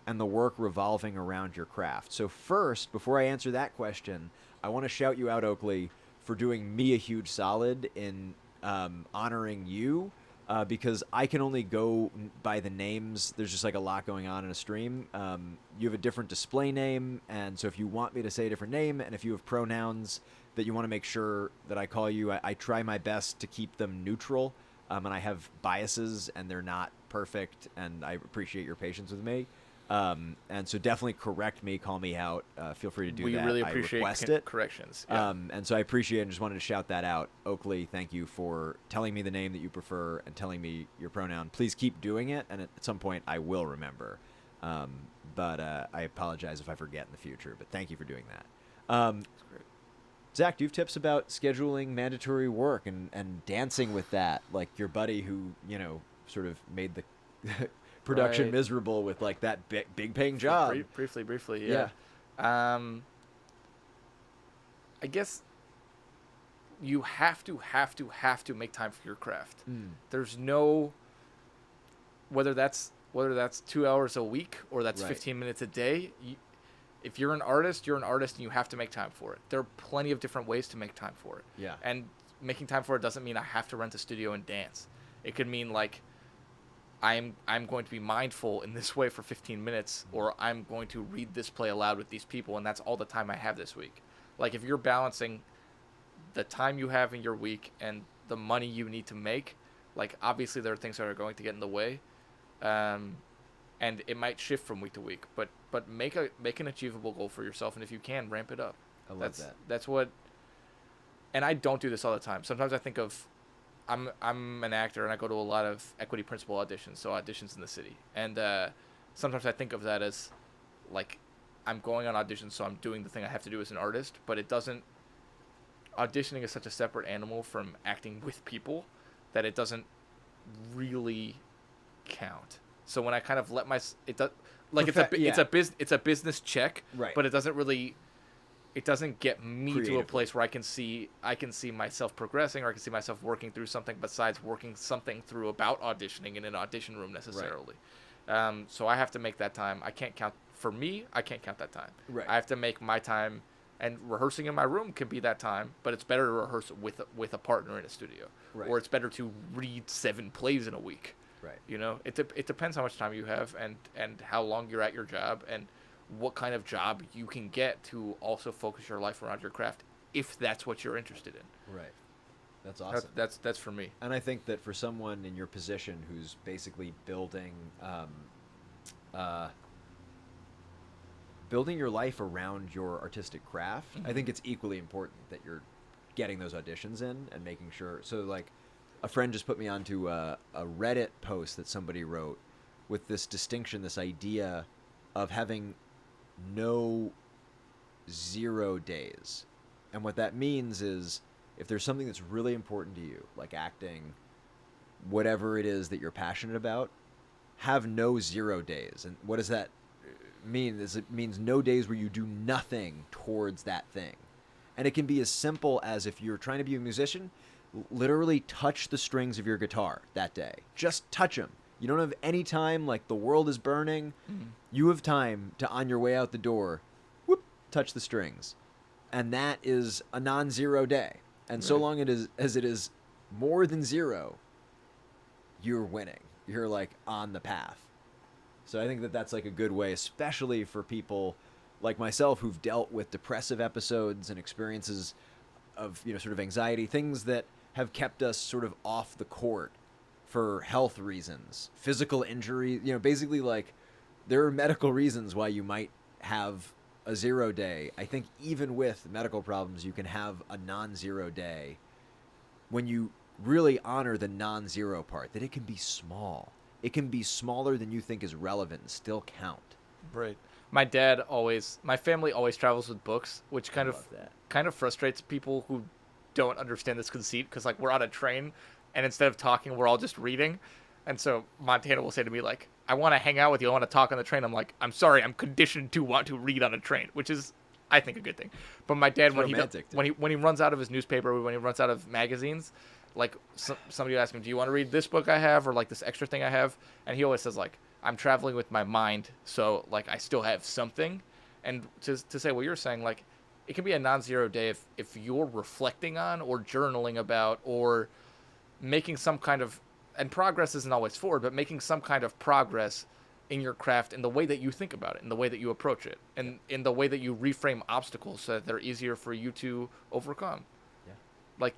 and the work revolving around your craft. So first, before I answer that question, I want to shout you out, Oakley, for doing me a huge solid in honoring you, because I can only go by the names. There's just like a lot going on in a stream. You have a different display name, and so if you want me to say a different name, and if you have pronouns that you want to make sure that I call you, I try my best to keep them neutral, and I have biases, and they're not perfect, and I appreciate your patience with me. And so definitely correct me, call me out. Feel free to do that. We really appreciate I request it. corrections. Yeah. And so I appreciate it and just wanted to shout that out. Oakley, thank you for telling me the name that you prefer and telling me your pronoun. Please keep doing it, and at some point I will remember. But I apologize if I forget in the future, but thank you for doing that. That's great. Zach, do you have tips about scheduling mandatory work and dancing with that? Like your buddy who, sort of made the production Right. miserable with like that big paying job. Briefly, yeah. I guess you have to make time for your craft. There's no, whether that's 2 hours a week or that's Right. 15 minutes a day. If you're an artist, you're an artist, and you have to make time for it. There are plenty of different ways to make time for it. Yeah. And making time for it doesn't mean I have to rent a studio and dance. It could mean like I'm going to be mindful in this way for 15 minutes, or I'm going to read this play aloud with these people, and that's all the time I have this week. Like if you're balancing the time you have in your week and the money you need to make, like obviously there are things that are going to get in the way, and it might shift from week to week. But make an achievable goal for yourself, and if you can, ramp it up. I love that. That's what. And I don't do this all the time. Sometimes I think of, I'm an actor and I go to a lot of equity principal auditions, so auditions in the city. And sometimes I think of that as like I'm going on auditions, so I'm doing the thing I have to do as an artist, but it doesn't. Auditioning is such a separate animal from acting with people that it doesn't really count. So when I kind of let it does like it's a business check, Right. but it doesn't get me to a Creatively. place where I can see myself progressing, or I can see myself working through something besides working something through about auditioning in an audition room necessarily. So I have to make that time. I can't count that time. Right. I have to make my time, and rehearsing in my room can be that time, but it's better to rehearse with a partner in a studio, Right. or it's better to read 7 plays in a week. Right. It depends how much time you have and how long you're at your job and what kind of job you can get to also focus your life around your craft, if that's what you're interested in. Right. That's awesome. That's for me. And I think that for someone in your position who's basically building your life around your artistic craft, I think it's equally important that you're getting those auditions in and making sure. So like a friend just put me onto a Reddit post that somebody wrote with this distinction, this idea of having no 0 days. And what that means is if there's something that's really important to you, like acting, whatever it is that you're passionate about, have no 0 days. And what does that mean? It means no days where you do nothing towards that thing. And it can be as simple as, if you're trying to be a musician, literally touch the strings of your guitar that day. Just touch them. You don't have any time, like the world is burning. You have time to, on your way out the door, whoop, touch the strings. And that is a non-0 day. And so long as it is more than 0, you're winning. You're like on the path. So I think that that's like a good way, especially for people like myself who've dealt with depressive episodes and experiences of, sort of anxiety, things that have kept us sort of off the court for health reasons, physical injury, basically like there are medical reasons why you might have a 0 day. I think even with medical problems, you can have a non-0 day when you really honor the non-0 part, that it can be small. It can be smaller than you think is relevant and still count. Right. My family always travels with books, which kind of frustrates people who don't understand this conceit, because like we're on a train and instead of talking, we're all just reading. And so Montana will say to me like, I want to hang out with you, I want to talk on the train. I'm like, I'm sorry, I'm conditioned to want to read on a train, which is, I think, a good thing. But my dad, when he runs out of his newspaper, when he runs out of magazines, like somebody will ask him, do you want to read this book I have, or like this extra thing I have? And he always says like, I'm traveling with my mind, so like I still have something. And to say what you're saying, like it can be a non-zero day if you're reflecting on or journaling about or making some kind of, and progress isn't always forward, but making some kind of progress in your craft in the way that you think about it, in the way that you approach it, and in the way that you reframe obstacles so that they're easier for you to overcome. Yeah. Like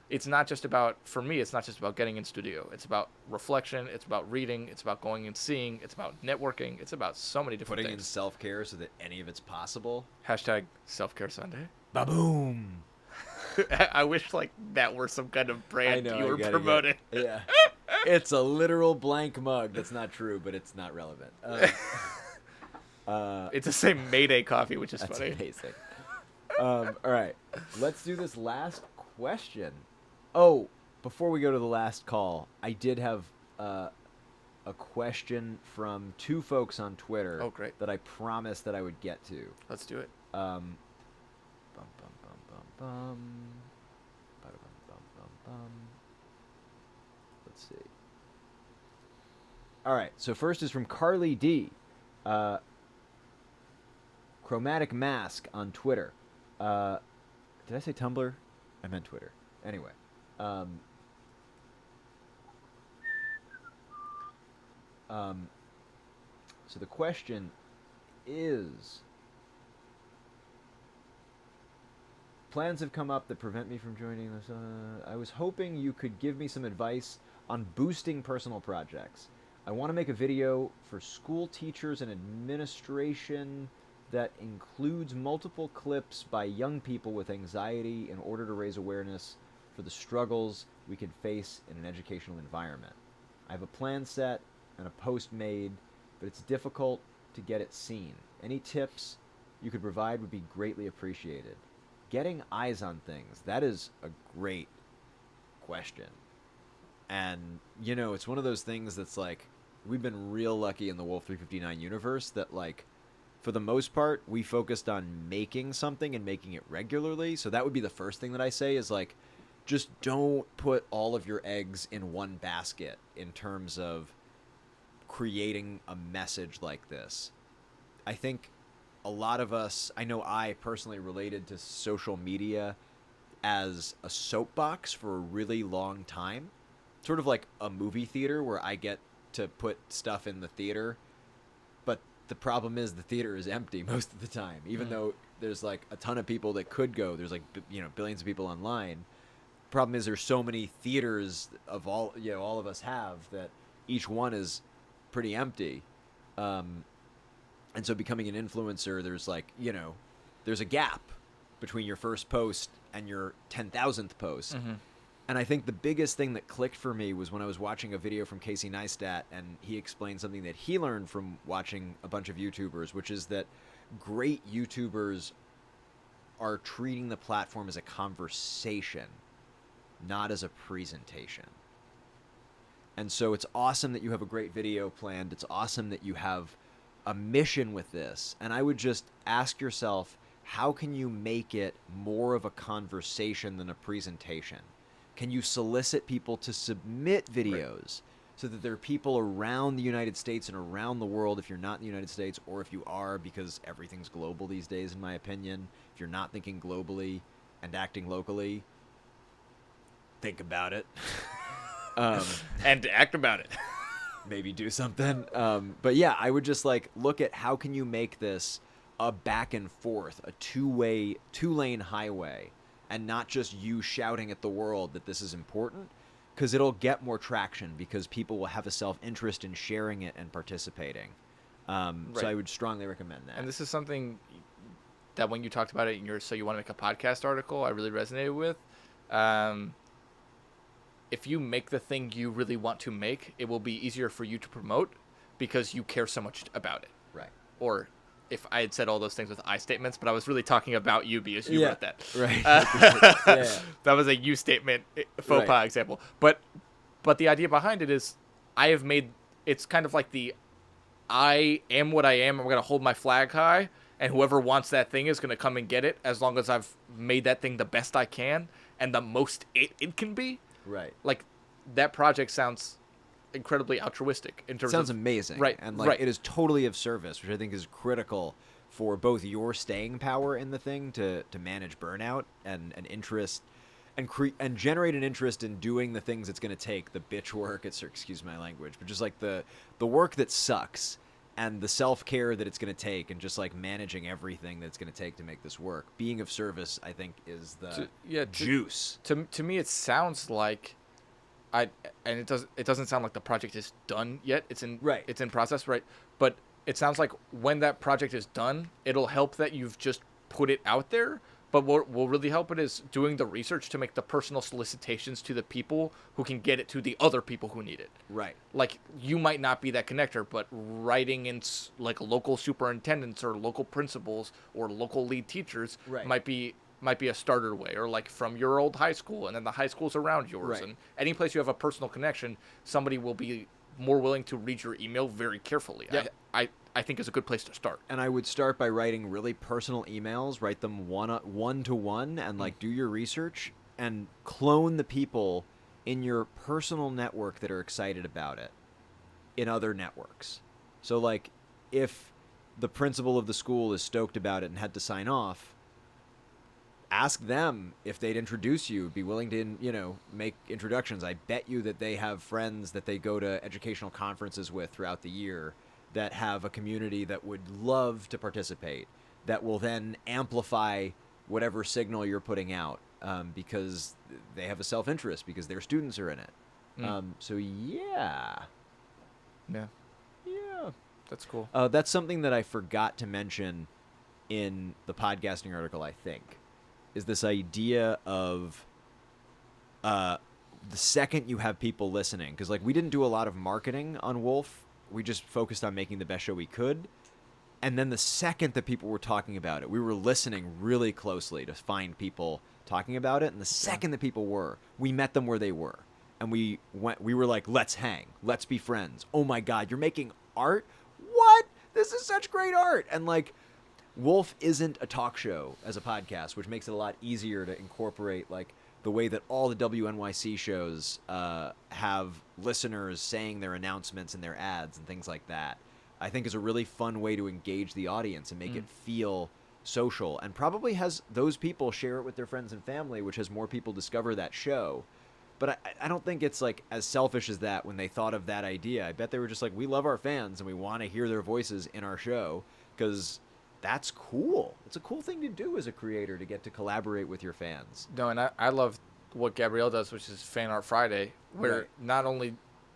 it's not just about, for me, it's not just about getting in studio. It's about reflection. It's about reading. It's about going and seeing. It's about networking. It's about so many different Putting in things. self-care so that any of it's possible. Hashtag self-care Sunday. Ba-boom. I wish like that were some kind of brand you were gotta promoting. Yeah. It's a literal blank mug. That's not true, but it's not relevant. It's the same Mayday coffee, which is That's funny. amazing. All right. Let's do this last question. Oh, before we go to the last call, I did have a question from two folks on Twitter. Oh, great. That I promised that I would get to. Let's do it. Bum, bum, bum, bum, bum. Ba-da-bum, bum, bum, bum. Let's see. All right. So first is from Carly D. Chromatic Mask on Twitter. Did I say Tumblr? I meant Twitter. Anyway. So the question is, plans have come up that prevent me from joining this. I was hoping you could give me some advice on boosting personal projects. I want to make a video for school teachers and administration that includes multiple clips by young people with anxiety in order to raise awareness for the struggles we can face in an educational environment. I have a plan set and a post made, but it's difficult to get it seen. Any tips you could provide would be greatly appreciated. Getting eyes on things, that is a great question. And, you know, it's one of those things that's like, we've been real lucky in the Wolf 359 universe that, like, for the most part, we focused on making something and making it regularly. So that would be the first thing that I say is, like, just don't put all of your eggs in one basket in terms of creating a message like this. I think a lot of us, I know I personally related to social media as a soapbox for a really long time. Sort of like a movie theater where I get to put stuff in the theater, but the problem is the theater is empty most of the time, even though there's like a ton of people that could go. There's like, you know, billions of people online. Problem is there's so many theaters of all, you know, all of us have, that each one is pretty empty. And so becoming an influencer, there's like, you know, there's a gap between your first post and your 10,000th post. Mm-hmm. And I think the biggest thing that clicked for me was when I was watching a video from Casey Neistat, and he explained something that he learned from watching a bunch of YouTubers, which is that great YouTubers are treating the platform as a conversation, not as a presentation. And so it's awesome that you have a great video planned. It's awesome that you have a mission with this. And I would just ask yourself, how can you make it more of a conversation than a presentation? Can you solicit people to submit videos so that there are people around the United States and around the world, if you're not in the United States, or if you are, because everything's global these days, in my opinion. If you're not thinking globally and acting locally, think about it. And act about it. Maybe do something. But yeah, I would just like look at how can you make this a back and forth, a two-lane highway, and not just you shouting at the world that this is important, because it'll get more traction because people will have a self-interest in sharing it and participating. So I would strongly recommend that. And this is something that when you talked about it in your So You Want to Make a Podcast article, I really resonated with. If you make the thing you really want to make, it will be easier for you to promote because you care so much about it. Right. Or if I had said all those things with I statements, but I was really talking about you because you wrote that. Right. That was a you statement faux pas example. But the idea behind it is I have made, it's kind of like the I am what I am. I'm going to hold my flag high, and whoever wants that thing is going to come and get it as long as I've made that thing the best I can and the most it can be. Right. Like, that project sounds incredibly altruistic in terms Sounds of amazing. Right, And like right. it is totally of service, which I think is critical for both your staying power in the thing to manage burnout and interest and generate an interest in doing the things it's going to take, the bitch work, excuse my language, but just like the work that sucks and the self-care that it's going to take and just like managing everything that it's going to take to make this work. Being of service, I think, is the juice. To me, it sounds like it doesn't sound like the project is done yet. It's in process, right? But it sounds like when that project is done, it'll help that you've just put it out there. But what will really help it is doing the research to make the personal solicitations to the people who can get it to the other people who need it. Right. Like, you might not be that connector, but writing in like local superintendents or local principals or local lead teachers might be a starter way, or like from your old high school and then the high schools around yours. And any place you have a personal connection, somebody will be more willing to read your email very carefully. Yep. I think is a good place to start. And I would start by writing really personal emails, write them one to one, and like do your research and clone the people in your personal network that are excited about it in other networks. So like if the principal of the school is stoked about it and had to sign off, ask them if they'd introduce you, be willing to, make introductions. I bet you that they have friends that they go to educational conferences with throughout the year that have a community that would love to participate, that will then amplify whatever signal you're putting out, because they have a self-interest, because their students are in it. So yeah, that's cool. That's something that I forgot to mention in the podcasting article, I think, is this idea of the second you have people listening, because like we didn't do a lot of marketing on Wolf. We just focused on making the best show we could. And then the second that people were talking about it, we were listening really closely to find people talking about it. And the second that people were, we met them where they were. And we were like, let's hang. Let's be friends. Oh my God, you're making art? What? This is such great art. And like, Wolf isn't a talk show as a podcast, which makes it a lot easier to incorporate like the way that all the WNYC shows have listeners saying their announcements and their ads and things like that. I think is a really fun way to engage the audience and make it feel social, and probably has those people share it with their friends and family, which has more people discover that show. But I don't think it's like as selfish as that when they thought of that idea. I bet they were just like, we love our fans and we want to hear their voices in our show, because that's cool. It's a cool thing to do as a creator, to get to collaborate with your fans. No, and I love what Gabrielle does, which is Fan Art Friday, where not only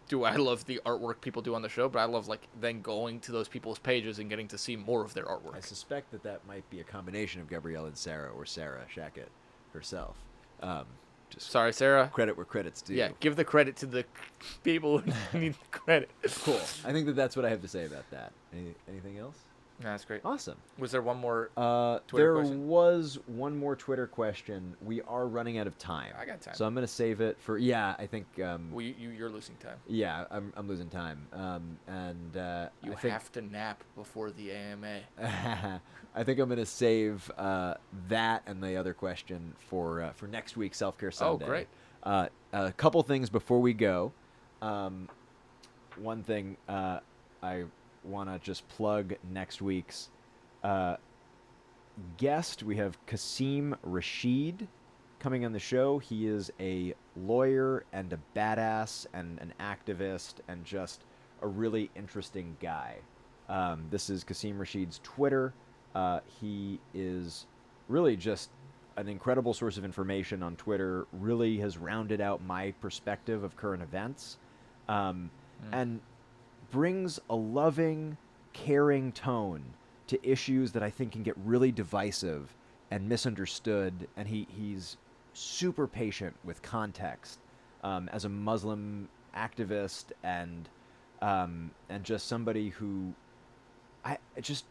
do I love the artwork people do on the show, but I love like then going to those people's pages and getting to see more of their artwork. I suspect that might be a combination of Gabrielle and Sarah, or Sarah Shackett herself. Just sorry, Sarah. Credit where credit's due. Yeah, give the credit to the people who need the credit. Cool. I think that's what I have to say about that. Anything else? No, that's great. Awesome. Was there one more there Twitter question? Was one more Twitter question. We are running out of time. I got time. So I'm going to save it for, I think... well, you're losing time. Yeah, I'm losing time. You have to nap before the AMA. I think I'm going to save that and the other question for next week's Self-Care Sunday. Oh, great. A couple things before we go. One thing I want to just plug next week's guest. We have Kasim Rashid coming on the show. He is a lawyer and a badass and an activist and just a really interesting guy. This is Kasim Rashid's Twitter. He is really just an incredible source of information on Twitter, really has rounded out my perspective of current events, and brings a loving, caring tone to issues that I think can get really divisive and misunderstood. And he's super patient with context, as a Muslim activist and just somebody who just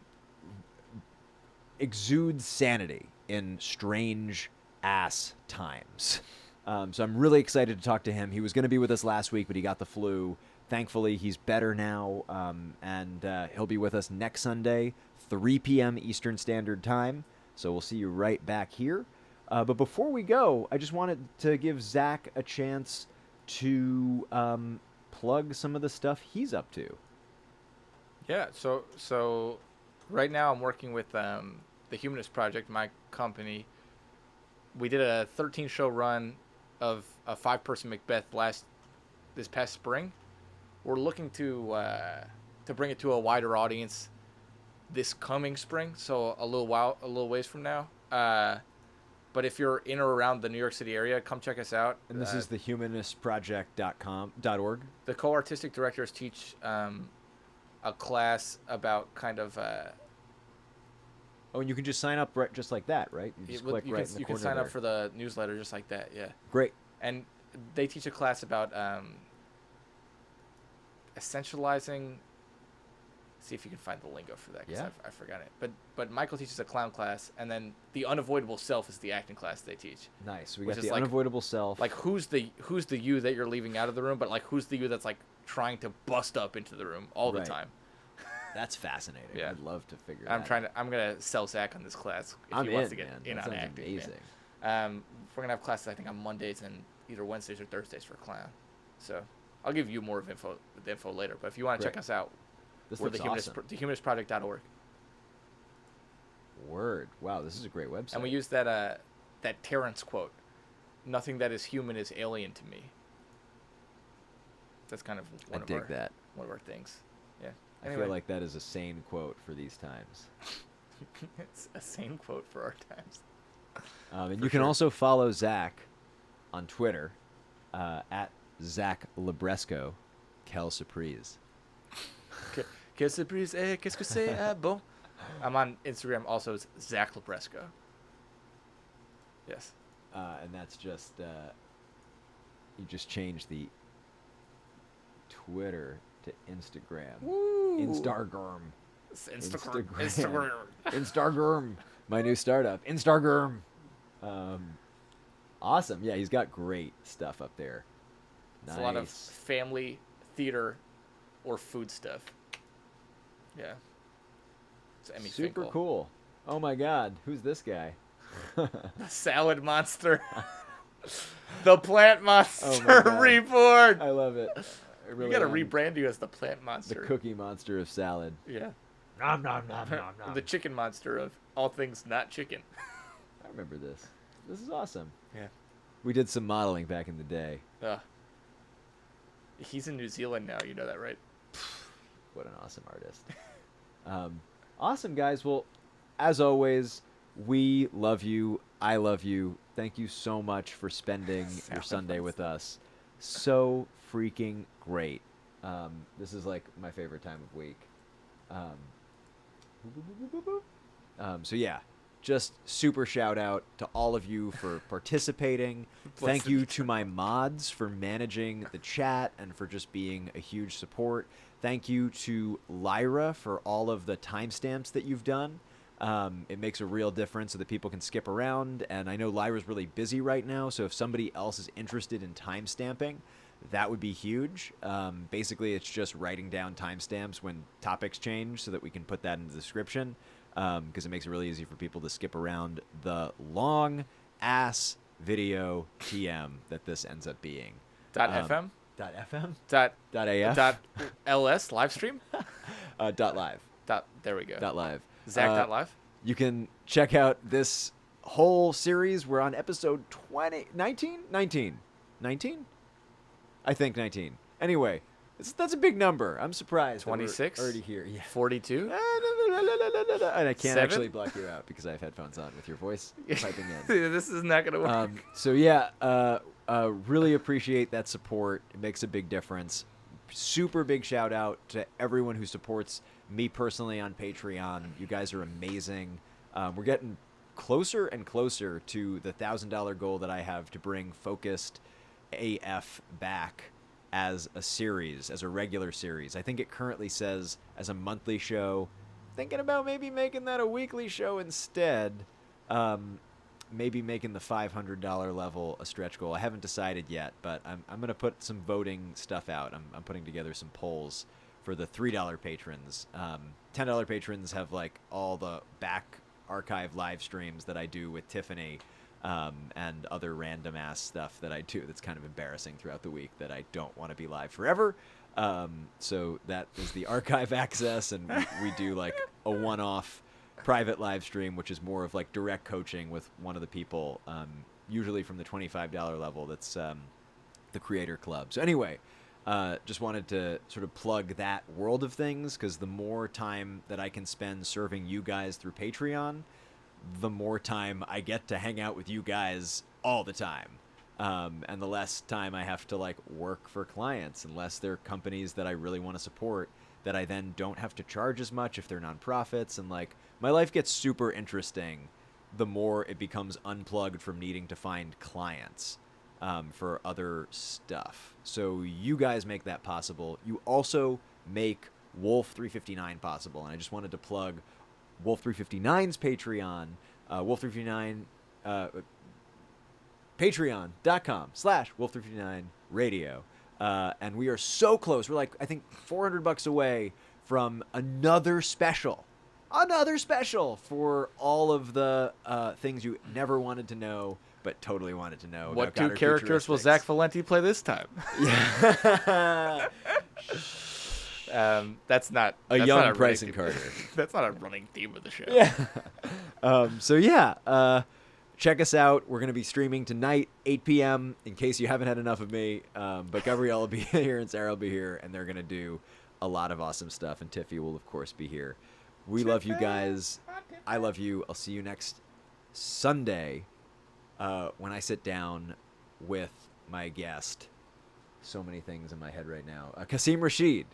exudes sanity in strange ass times. So I'm really excited to talk to him. He was going to be with us last week, but he got the flu. Thankfully, he's better now, and he'll be with us next Sunday, 3 p.m. Eastern Standard Time. So we'll see you right back here. But before we go, I just wanted to give Zach a chance to plug some of the stuff he's up to. Yeah, so right now I'm working with the Humanist Project, my company. We did a 13-show run of a 5-person Macbeth this past spring. We're looking to bring it to a wider audience this coming spring, so a little ways from now. But if you're in or around the New York City area, come check us out. And this is the humanistproject.org. The co-artistic directors teach a class about kind of. Oh, and you can just sign up just like that, right? You just click right in the corner. You can sign up for the newsletter just like that, yeah. Great. And they teach a class about essentializing. See if you can find the lingo for that, because I forgot it. But Michael teaches a clown class, and then the unavoidable self is the acting class they teach. Nice. We got the unavoidable self. Like who's the you that you're leaving out of the room, but like who's the you that's like trying to bust up into the room all the time. That's fascinating. Yeah. I'd love to figure I'm gonna sell Zach on this class if he wants to get in on acting. Amazing. We're gonna have classes I think on Mondays and either Wednesdays or Thursdays for clown. So I'll give you more of the info later. But if you want to check us out, we're thehumanistproject.org. Word. Wow, this is a great website. And we use that Terrence quote, "Nothing that is human is alien to me." That's kind of one of our things. Yeah. Anyway. I feel like that is a sane quote for these times. It's a sane quote for our times. And you can also follow Zach on Twitter at Zach Libresco. Quelle surprise. Quelle surprise, qu'est-ce que c'est? Bon. I'm on Instagram also as Zach Libresco. Yes. And that's just, you just changed the Twitter to Instagram. Woo! Instagram. Instagram. Instagram. My new startup. Instagram. Awesome. Yeah, he's got great stuff up there. It's a lot of family, theater, or food stuff. Yeah. It's Emmy Super Finkel. Cool. Oh my God. Who's this guy? Salad Monster. The Plant Monster Reborn. I love it. You gotta rebrand you as the Plant Monster. The Cookie Monster of salad. Yeah. Nom nom nom nom nom. The Chicken Monster of all things not chicken. I remember this. This is awesome. Yeah. We did some modeling back in the day. He's in New Zealand now. You know that, right? What an awesome artist. Awesome, guys. Well, as always, we love you. I love you. Thank you so much for spending your Sunday with us. So freaking great. This is like my favorite time of week. So yeah, just super shout out to all of you for participating. Thank you to my mods for managing the chat and for just being a huge support. Thank you to Lyra for all of the timestamps that you've done. It makes a real difference so that people can skip around. And I know Lyra's really busy right now, so if somebody else is interested in timestamping, that would be huge. Basically, it's just writing down timestamps when topics change so that we can put that in the description, because it makes it really easy for people to skip around the long-ass video TM that this ends up being. .fm? .fm? .af? .ls live stream? .live. There we go. .live. Zach.live? You can check out this whole series. We're on episode 19? I think 19. Anyway, that's a big number. I'm surprised. 26? Already here. Yeah. 42? And I can't 7? actually block you out because I have headphones on with your voice piping in. This is not going to work. So yeah, really appreciate that support. It makes a big difference. Super big shout out to everyone who supports me personally on Patreon. You guys are amazing. We're getting closer and closer to the $1,000 goal that I have to bring Focused AF back as a series, as a regular series. I think it currently says as a monthly show. Thinking about maybe making that a weekly show instead. Maybe making the $500 level a stretch goal. I haven't decided yet, but I'm going to put some voting stuff out. I'm putting together some polls for the $3 patrons. $10 patrons have like all the back archive live streams that I do with Tiffany. and other random ass stuff that I do that's kind of embarrassing throughout the week that I don't want to be live forever. So that is the archive access, and we do like a one-off private live stream, which is more of like direct coaching with one of the people, usually from the $25 level. That's the Creator Club. So anyway, just wanted to sort of plug that world of things, because the more time that I can spend serving you guys through Patreon, the more time I get to hang out with you guys all the time. And the less time I have to like work for clients, unless they're companies that I really want to support, that I then don't have to charge as much if they're nonprofits. And like, my life gets super interesting the more it becomes unplugged from needing to find clients for other stuff. So you guys make that possible. You also make Wolf 359 possible. And I just wanted to plug Wolf 359's Patreon, Wolf 359, patreon.com/Wolf359radio. And we are so close. We're like, I think $400 away from another special for all of the things you never wanted to know, but totally wanted to know. What two characters will Zach Valenti play this time? Yeah. That's not a that's young not Bryson running Carter. That's not a running theme of the show. Yeah. So yeah, check us out. We're going to be streaming tonight, 8 p.m., in case you haven't had enough of me. But Gabrielle will be here and Sarah will be here, and they're going to do a lot of awesome stuff. And Tiffy will, of course, be here. We love you guys. I love you. I'll see you next Sunday when I sit down with my guest. So many things in my head right now. Kasim Rashid.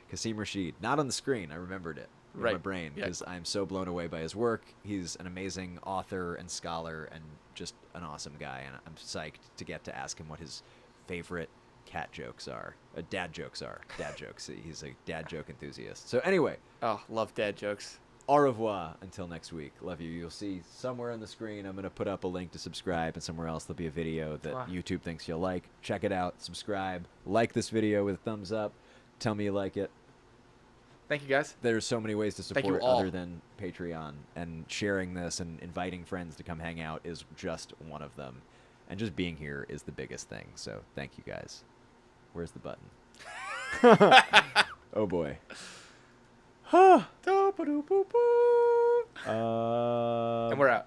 Not on the screen. I remembered it in my brain because I'm so blown away by his work. He's an amazing author and scholar and just an awesome guy. And I'm psyched to get to ask him what his favorite cat jokes are. Dad jokes are. Dad jokes. He's a dad joke enthusiast. So anyway. Oh, love dad jokes. Au revoir until next week. Love you. You'll see somewhere on the screen I'm going to put up a link to subscribe, and somewhere else there'll be a video that YouTube thinks you'll like. Check it out. Subscribe. Like this video with a thumbs up. Tell me you like it. Thank you, guys. There's so many ways to support other than Patreon, and sharing this and inviting friends to come hang out is just one of them. And just being here is the biggest thing. So thank you guys. Where's the button? Oh boy. And we're out.